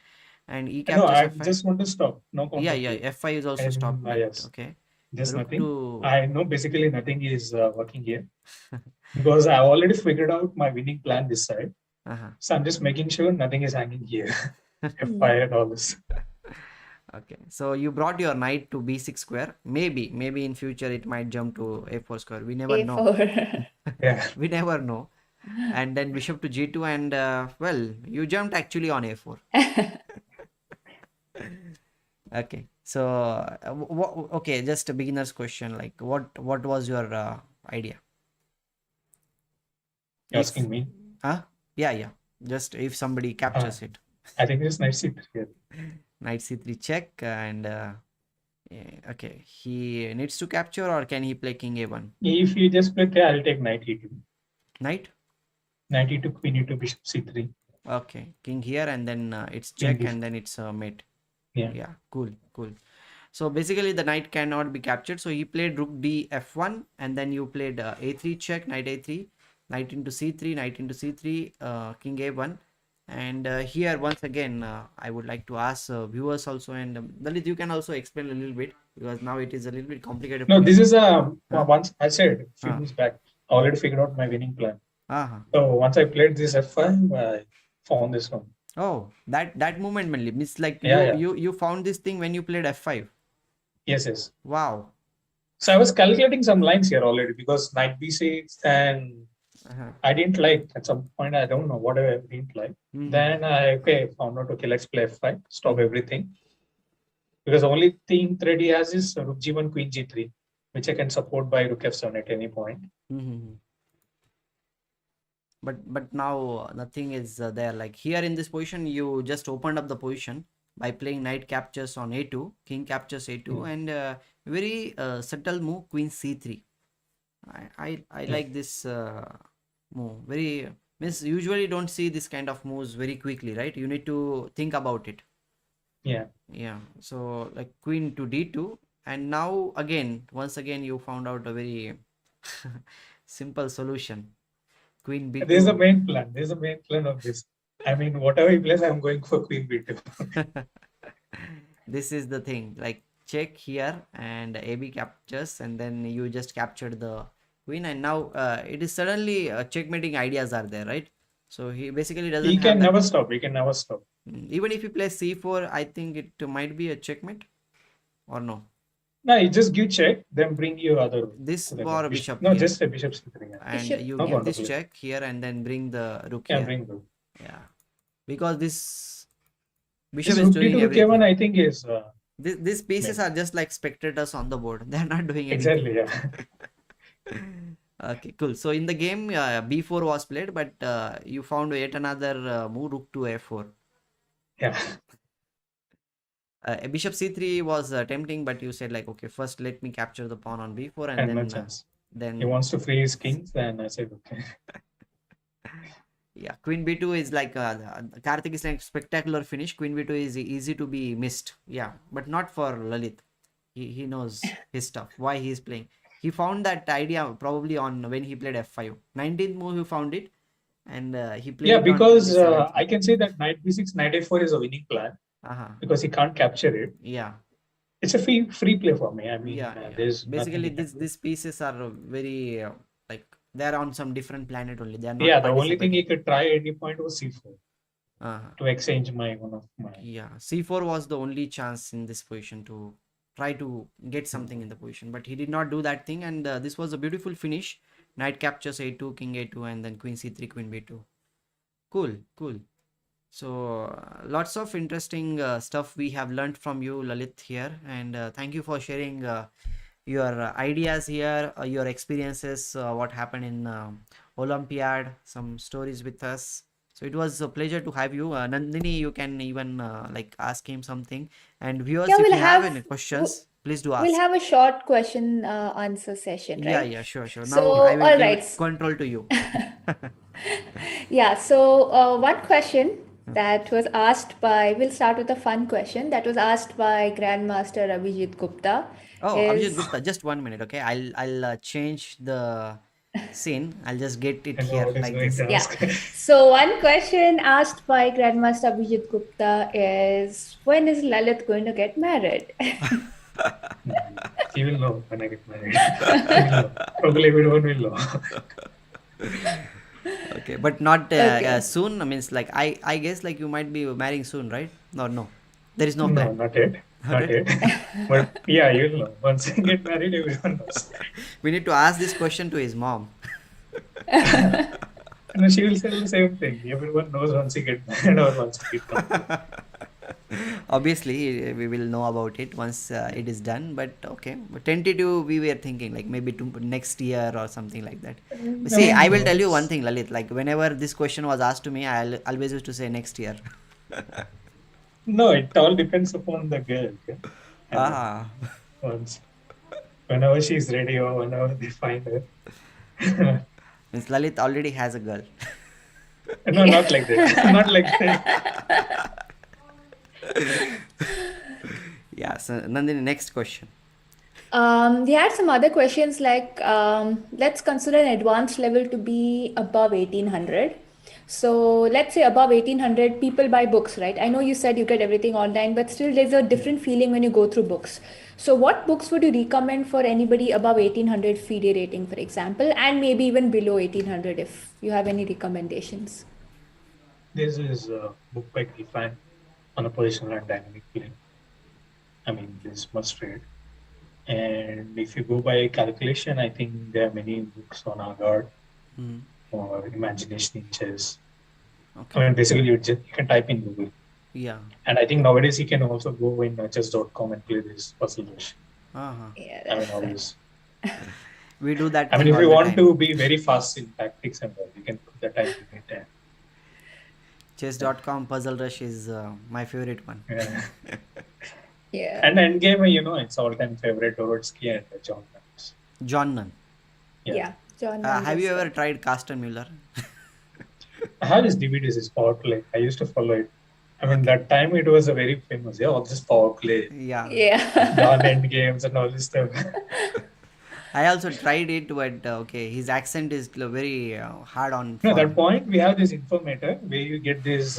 and he captures. No, I f5. just want to stop. No. Yeah. F5 is also stopped. Yes. Okay. Just nothing. I know basically nothing is working here because I already figured out my winning plan this side. So I'm just making sure nothing is hanging here. F5 and all this. Okay, so you brought your knight to b6 square. Maybe in future it might jump to a4 square. We never know. Yeah, we never know. And then bishop to g2, and well, you jumped actually on a4. Okay, so okay, just a beginner's question. Like, what was your idea? You're asking me? Yeah. Just if somebody captures it. I think it's knight c3 here. Knight c3 check, and Yeah, okay. He needs to capture, or can he play king a1? If you just play, I'll take knight e2. Knight? Knight e2, queen e2, bishop c3. Okay. King here, and then it's Queen check, b4. and then it's mate. Yeah. Yeah, cool, cool. So basically the knight cannot be captured. So he played rook d f1, and then you played a3 check, knight a3, knight into c3, knight into c3, king a1. And here once again, I would like to ask viewers also, and Dalit, you can also explain a little bit, because now it is a little bit complicated. No, for this you. is once I said few months back, I already figured out my winning plan. Uh-huh. So once I played this f5, I found this one. Oh, that moment mainly means like Yeah, you found this thing when you played f5. Yes. Wow. So I was calculating some lines here already, because knight b6, and I didn't like at some point, I don't know what I didn't like. Then I found out, okay, let's play f5, stop everything. Because the only thing thread he has is rook g1, queen g3, which I can support by rook f7 at any point. But now nothing is there. Like here in this position, you just opened up the position by playing knight captures on a2, king captures a2, and very subtle move, queen c3. I like this move. Very means usually don't see this kind of moves very quickly, right? You need to think about it. Yeah. So like queen to d2, and now once again you found out a very simple solution. Queen b2. This is the main plan. This is the main plan of this. I mean, whatever he plays, I'm going for queen b2. This is the thing. Like check here, and AB captures, and then you just captured the queen, and now it is suddenly checkmating ideas are there, right? So he basically doesn't. He have can that. never stop. He can never stop. Even if you play c4, I think it might be a checkmate, or no? No, you just give check, then bring your other. This or bishop. No, here. just a bishop c3. And Bishop. you No give point this of play. check here, and then bring the rook Yeah, here. bring rook. Yeah, because this bishop This is rook doing d2, rook everything. a1, I think is. These pieces are just like spectators on the board. They are not doing anything. Exactly, yeah. Okay, cool. So in the game, b4 was played, but you found yet another move, rook to a4. Yeah. Bishop c3 was tempting, but you said like, okay, first let me capture the pawn on b4, and And then no chance. Then he wants to free his kings, and I said okay. Yeah, queen b2 is like Karthik is like spectacular finish. Queen b2 is easy to be missed. Yeah, but not for Lalith. He knows his stuff. Why he is playing. He found that idea probably on when he played f5. 19th move he found it, and he played. Yeah, because I can say that knight b6, knight a4 is a winning plan. Because he can't capture it. Yeah. It's a free play for me. I mean, there's basically these pieces are very like they're on some different planet only. They are not. Yeah, the only thing he could try at any point was c4 to exchange one of my. Yeah, c4 was the only chance in this position to try to get something in the position, but he did not do that thing, and this was a beautiful finish. Knight captures a2, king a2, and then queen c3, queen b2. Cool. So lots of interesting stuff we have learned from you, Lalith, here, and thank you for sharing your ideas here, your experiences, what happened in Olympiad, some stories with us. So it was a pleasure to have you. Nandhini, you can even like ask him something, and viewers, if you have any questions, please do ask. We'll have a short question answer session, right? Yeah, sure. Now So, I will all give right. control to you. Yeah, so one question that was asked by, we'll start with a fun question that was asked by Grandmaster Abhijit Gupta. Oh, Abhijit Gupta, just 1 minute, okay? I'll change the scene. I'll just get it here like this. Yeah. So one question asked by Grandmaster Abhijit Gupta is, when is Lalith going to get married? He will know when I get married. Probably everyone will know. Okay, but not soon. I means like I guess like you might be marrying soon, right? No, there is no plan. No, not yet. But yeah, you'll know. Once I get married, everyone knows. We need to ask this question to his mom. No, she will say the same thing. Everyone knows once he get married or once he get married. Obviously, we will know about it once it is done. But okay, but tentative we were thinking like maybe next year or something like that. But see, I will tell you one thing, Lalith. Like whenever this question was asked to me, I always used to say next year. No, it all depends upon the girl. Okay? And Ah. once, whenever she's ready or whenever they find her. Means Lalith already has a girl. No, not like that. Not like that. Yeah, so Nandhini, next question. We had some other questions like let's consider an advanced level to be above 1800. So let's say above 1800, people buy books, right? I know you said you get everything online, but still there's a different feeling when you go through books. So what books would you recommend for anybody above 1800 FIDE rating, for example, and maybe even below 1800 if you have any recommendations? This is a book by Gilfan on a positional and dynamic plane. I mean, this must read. And if you go by calculation, I think there are many books on Agard or Imagination in Chess. Okay. I mean, basically, you can type in Google. Yeah. And I think nowadays you can also go in chess.com and play this puzzle rush. Uh-huh. Yeah, I mean, that's all right. this. We do that I mean, thing if all you the want time. to be very fast in tactics and all, you can put the time limit there. Chess.com Puzzle Rush is my favorite one. Yeah. Yeah. And Endgame, you know, it's all-time favorite Dorotsky and John Adams. John Nunn. Yeah. John. Have you ever tried Carsten Mueller? I have his DVDs, his power play. I used to follow it. I mean, that time it was a very famous, all this power play, Yeah. Yeah. dawn end games and all this stuff. I also tried it, but okay, his accent is very hard on. No, at that point we have this informator where you get this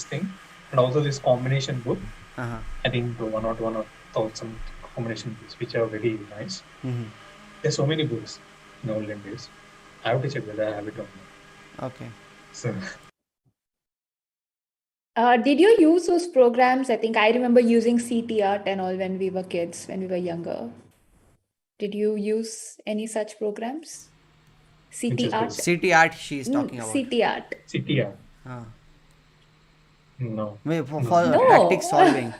thing and also this combination book. Uh-huh. I think one or some combination books which are very nice. Mm-hmm. There's so many books in olden days. I have to check whether I have it or not. Okay. So Did you use those programs? I think I remember using CT Art and all when we were kids, when we were younger. Did you use any such programs? Which CT is Art? this? CT art she is talking about. CT Art. CTR. Ah. No. Wait, for No. tactic solving.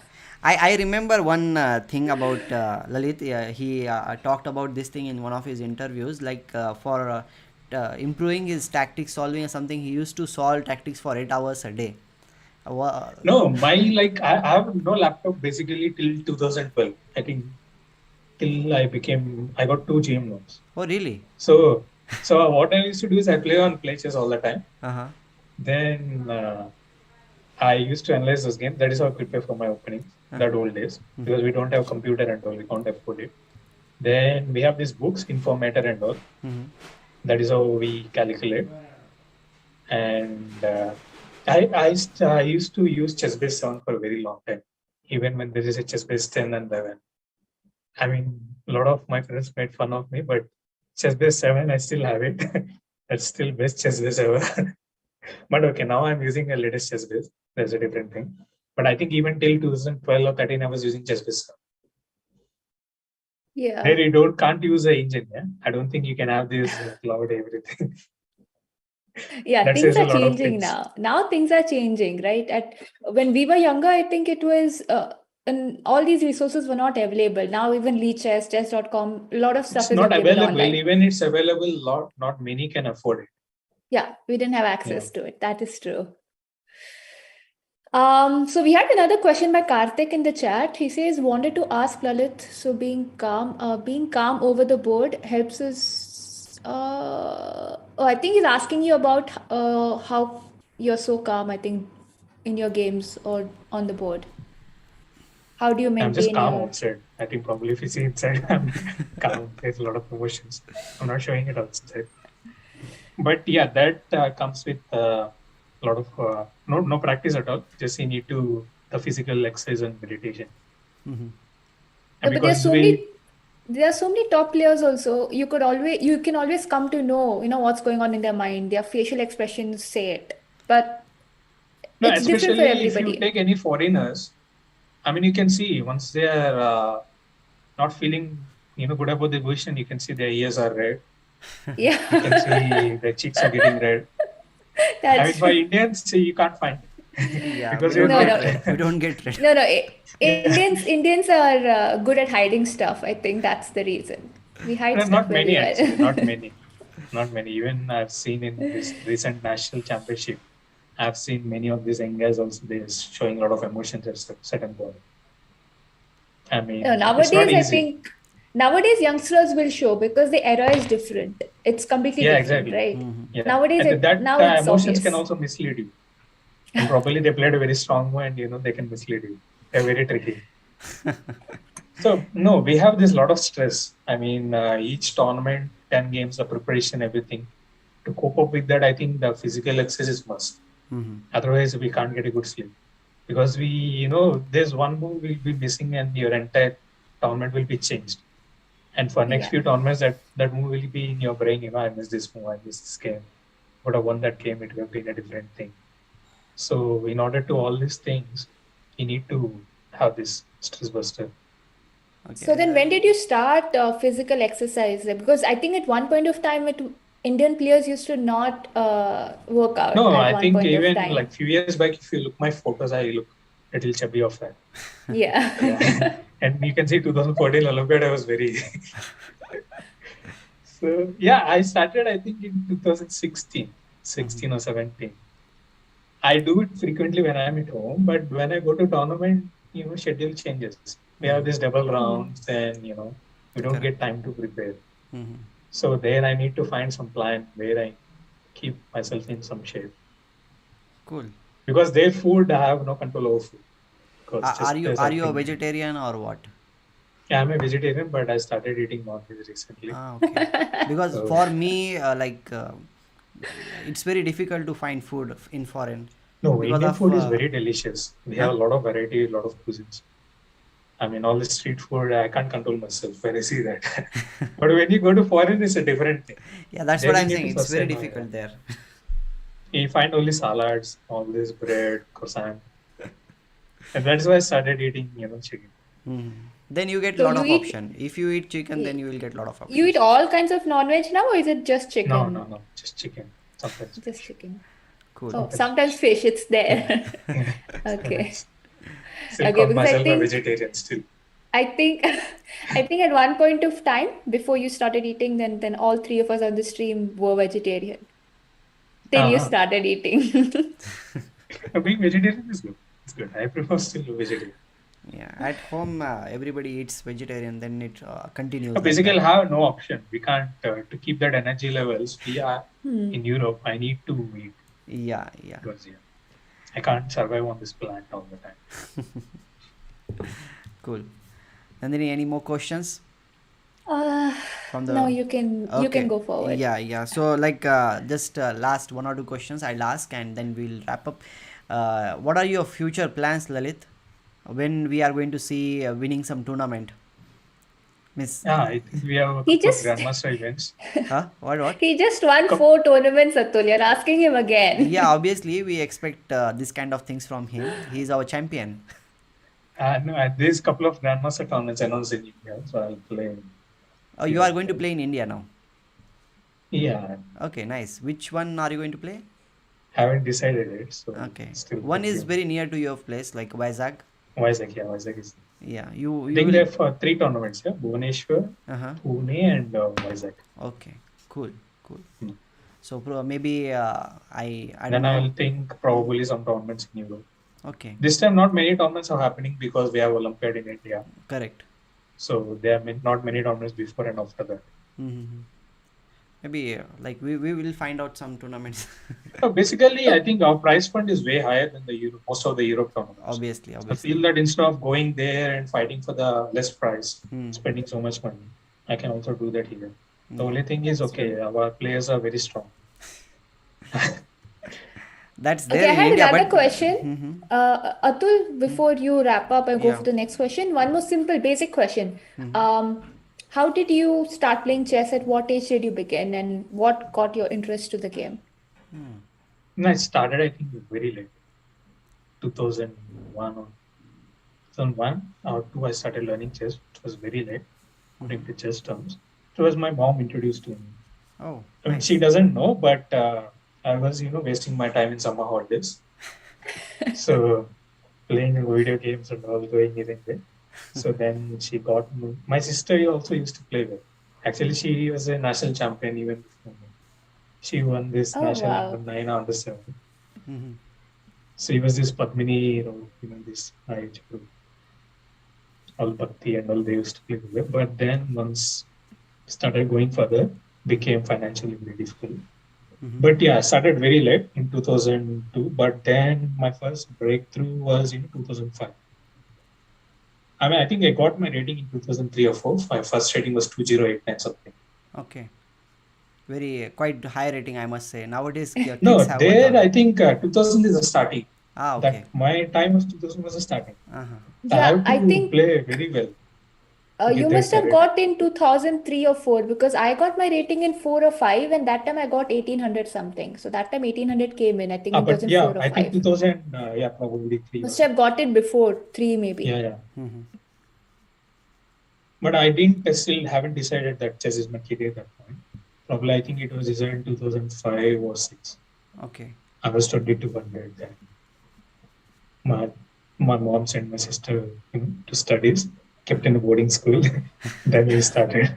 I remember one thing about Lalith. He talked about this thing in one of his interviews. Like for improving his tactic solving or something, he used to solve tactics for 8 hours a day. No, I have no laptop basically till 2012. I think till I got 2 GM loans. Oh, really? So what I used to do is I play chess all the time. Uh-huh. Then I used to analyze those games. That is how I prepare for my openings. That old days, because we don't have computer and all, we can't afford it. Then we have these books, Informator and all. That is how we calculate. And I used to use chess-based 7 for a very long time, even when there is a chess-based 10 and 11. I mean, a lot of my friends made fun of me, but chess-based 7, I still have it. That's still best chess-based ever. But okay, now I'm using a latest chess-based. That's a different thing. But I think even till 2012 or 13, I was using chess-based 7. Yeah. There you can't use the engine. Yeah, I don't think you can have this cloud everything. Yeah, That things says a are lot of changing things. now. Now things are changing, right? When we were younger, I think it was, and all these resources were not available. Now even Chess, chess.com, a lot of stuff It's is not available available. online. Even it's available, not many can afford it. Yeah, we didn't have access to it. That is true. So we had another question by Karthik in the chat. He says, wanted to ask Lalith, so being calm over the board helps us. I think he's asking you about how you're so calm, I think, in your games or on the board. How do you maintain I'm just calm your... outside. I think probably if you see inside, I'm calm. There's a lot of emotions. I'm not showing it outside. But yeah, that comes with a lot of no practice at all. Just you need to the physical exercise and meditation. No, but there are so many top players also. You can always come to know what's going on in their mind. Their facial expressions say it, but no, it's different for especially if you everybody. take any foreigners, I mean, you can see once they are not feeling good about the position, you can see their ears are red. Yeah, You can see their cheeks are getting red. I mean, for Indians, you can't find it. Yeah, because we don't you're get not- red. We don't get red. No. Indians are good at hiding stuff. I think that's the reason. We hide stuff Not very many well. actually, not many. Not many. Even I've seen in this recent national championship, I've seen many of these young guys also they're showing a lot of emotions at certain point. I mean, No, it's not nowadays, I easy. think nowadays youngsters will show because the era is different. It's completely Yeah, different, exactly. right? Yeah. Nowadays, And that now it's emotions can obvious. also mislead you. And probably they played a very strong one, they can mislead you. They're very tricky. So, no, we have this lot of stress. I mean, each tournament, 10 games, the preparation, everything. To cope up with that, I think the physical exercise is must. Otherwise, we can't get a good sleep. Because there's one move will be missing and your entire tournament will be changed. And for next Yeah. few tournaments, that move will be in your brain, I missed this move, I missed this game. Would have won that game, it would have been a different thing. So in order to all these things, you need to have this stress buster. So then when did you start physical exercise? Because I think at one point of time, Indian players used to not work out No, at I one think point of even time. like few years back, if you look my photos, I look a little chubby of that. Yeah. Yeah. And you can see 2014 Olympiad, I was very. So yeah, I started, I think in 2016 or 17. I do it frequently when I'm at home, but when I go to tournament, schedule changes. We have these double rounds and, we don't get time to prepare. So there I need to find some plan where I keep myself in some shape. Cool. Because their food, I have no control over food. Are you a vegetarian or what? Yeah, I'm a vegetarian, but I started eating non-veg recently. Okay. Because for me, it's very difficult to find food in foreign. No, Because Indian of, food is very delicious. We have a lot of variety, a lot of cuisines. I mean, all the street food, I can't control myself when I see that. But when you go to foreign, it's a different thing. Yeah, that's There what you I'm need saying. to It's very sustain, difficult there. You find only salads, all this bread, croissant. And that's why I started eating, chicken. Then you get So lot you of eat- option. If you eat chicken, then you will get lot of options. You eat all kinds of non-veg now, or is it just chicken? No, just chicken. Sometimes. Just chicken. Cool. Oh, sometimes fish, it's there. Okay. Still Okay, call because I myself a think vegetarian still. I think at one point of time before you started eating, then all three of us on the stream were vegetarian. Till you started eating. Being vegetarian is good. It's good. I prefer still vegetarian. Yeah, at home everybody eats vegetarian, then it continues. Like Basically, that. have no option. We can't to keep that energy levels. We are in Europe. I need to eat. Yeah. Because I can't survive on this plant all the time. Cool. Nandhini, any more questions? No, you can go forward. Yeah. So like just last one or two questions I'll ask and then we'll wrap up. What are your future plans, Lalith? When we are going to see winning some tournament? Miss. Yeah, I think we have a He couple of just- Grandmaster events. Huh? What? He just won 4 tournaments, Atul. You're asking him again. Yeah, obviously we expect this kind of things from him. He's our champion. No, there's a couple of Grandmaster tournaments announced in India, so I'll play. Oh, you are going to play in India now? Yeah, Okay, nice. Which one are you going to play? haven't decided it. So Okay. still One is thinking. very near to your place, like Vizag. Vizag is. Yeah, I you think will. there for 3 tournaments, yeah? Bhubaneswar, Uh-huh. Pune, and Vizag. Okay, cool. Hmm. So maybe I Then don't I'll know. think probably some tournaments in Europe. Okay, This time, not many tournaments are happening because we have Olympiad in India. correct. So there are not many tournaments before and after that. Mm-hmm. Maybe like we will find out some tournaments. So basically, I think our prize fund is way higher than most of the Europe tournaments. obviously. I feel that instead of going there and fighting for the less price, Hmm. spending so much money, I can also do that here. The Yeah. only thing is, our players are very strong. That's Okay, there I in had India, another but question. Atul, before you wrap up and go Yeah. for the next question, one more simple, basic question. How did you start playing chess? At what age did you begin, and what got your interest to the game? And I started, I think, very late. 2001 or 2, I started learning chess. It was very late, according to chess terms. It was my mom introduced to me. oh, I mean, nice. she doesn't know, but I was, wasting my time in summer holidays. So playing video games and all, doing it in there. So then she got me. My sister also used to play well. Actually, she was a national champion even before me. She won this Oh, national wow. under 9 or under 7. Mhm. So he was this Padmini, this age group. all Bhakti and all they used to play well. But then once started going further, became financially very difficult. But yeah, I started very late in 2002. But then my first breakthrough was in 2005. I mean, I think I got my rating in 2003 or 4. My first rating was 2089 something. Okay. Very quite high rating, I must say. Nowadays, kids No, have there what? I think 2000 is the starting. Okay. That my time was 2000 was the starting. Uh-huh. I Yeah, have I to think play very well. to you get must that have rating. got in 2003 or 4 because I got my rating in 4 or 5 and that time I got 1800 something. So that time 1800 came in. I think it was But in yeah, 4 or I think 5. 2000, yeah, probably 3 or Must something. have got it before 3 maybe. Yeah. Mm-hmm. But I didn't still haven't decided that chess is my career at that point. Probably I think it was decided in 2005 or 6. Okay. I was 2200 then. My mom sent my sister to studies, kept in a boarding school. Then we started.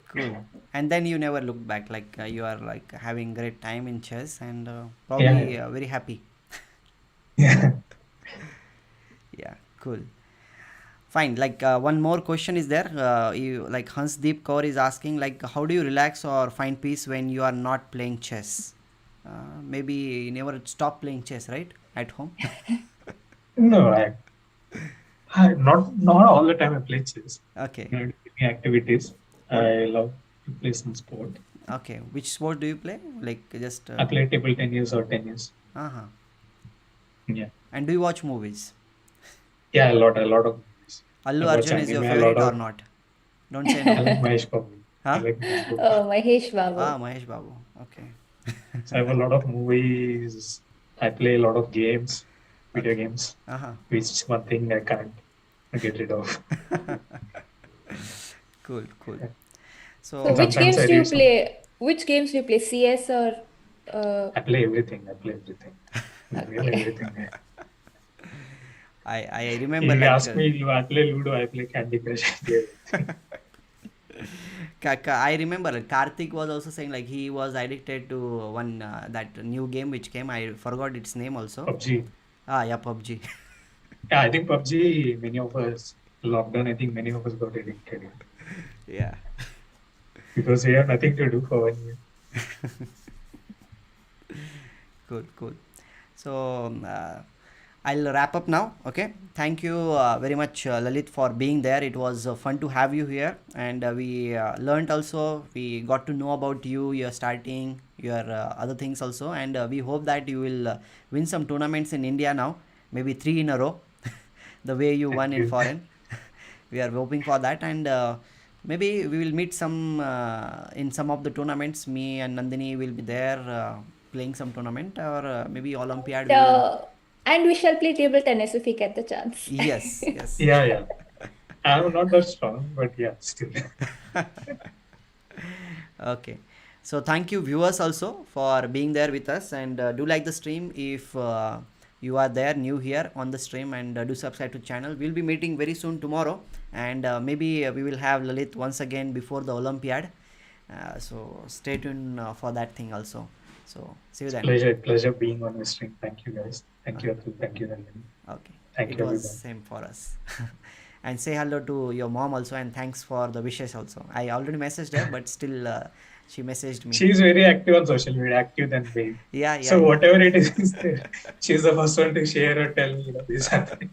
Cool. And then you never look back, like you are like having great time in chess and probably Yeah. very happy. Yeah. Yeah, cool. Fine. Like one more question is there. You like Hansdeep Kaur is asking like, how do you relax or find peace when you are not playing chess? Maybe you never stop playing chess, right? At home. No, not all the time I play chess. Okay. Doing activities. I love to play some sport. Okay. Which sport do you play? Like just. I play table tennis or tennis. Uh-huh. Yeah. And do you watch movies? Yeah, a lot of movies. Allu I watch Arjun is your anime a favorite lot or of. not? Don't say I no. like Mahesh Babu. I Huh? like Mahesh Babu. Oh, Mahesh Babu. Mahesh Babu. Okay. So I have a lot of movies. I play a lot of games, video games, Uh-huh. which is one thing I can't get rid of. Cool. Yeah. So So, which Sometimes games I do you read some. play? Which games do you play? CS or I play everything. I play everything. Really okay. everything. I remember If you like ask me, I play Ludo, I play Candy Crush, I play everything. I remember like, Karthik was also saying like he was addicted to one that new game which came. I forgot its name also. PUBG. Yeah, PUBG. Yeah, I think PUBG, many of us, lockdown, I think many of us got addicted. Yeah. Because we have nothing to do for 1 year. Cool. So I'll wrap up now. Okay. Thank you very much, Lalith, for being there. It was fun to have you here, and we learned also. We got to know about you, your starting, your other things also, and we hope that you will win some tournaments in India now, maybe 3 in a row, the way you won in foreign. We are hoping for that, and maybe we will meet some in some of the tournaments. Me and Nandhini will be there playing some tournament, or maybe Olympiad. We will. And we shall play table tennis if we get the chance. Yes. Yeah. I'm not that strong, but yeah, still. Okay. So thank you viewers also for being there with us, and do like the stream if you are there new here on the stream, and do subscribe to channel. We'll be meeting very soon tomorrow, and maybe we will have Lalith once again before the Olympiad. So stay tuned for that thing also. So see you then. Pleasure being on the stream. Thank you guys. Thank you, Atul. Thank you, Nandhini. Okay. Thank It you, was everyone. same for us. And say hello to your mom also, and thanks for the wishes also. I already messaged her, but still she messaged me. She's very active on social media, active than me. Yeah. So whatever it is, she's the first one to share or tell me, this is happening.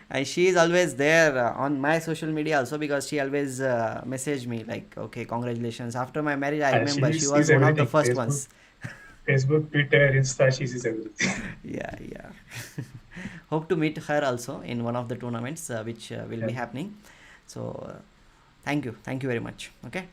And she is always there on my social media also, because she always messaged me like, okay, congratulations. After my marriage, I remember she was one of the first ones. Facebook, Twitter, Insta, she sees everything. Yeah. Hope to meet her also in one of the tournaments which will be happening. So thank you very much. Okay.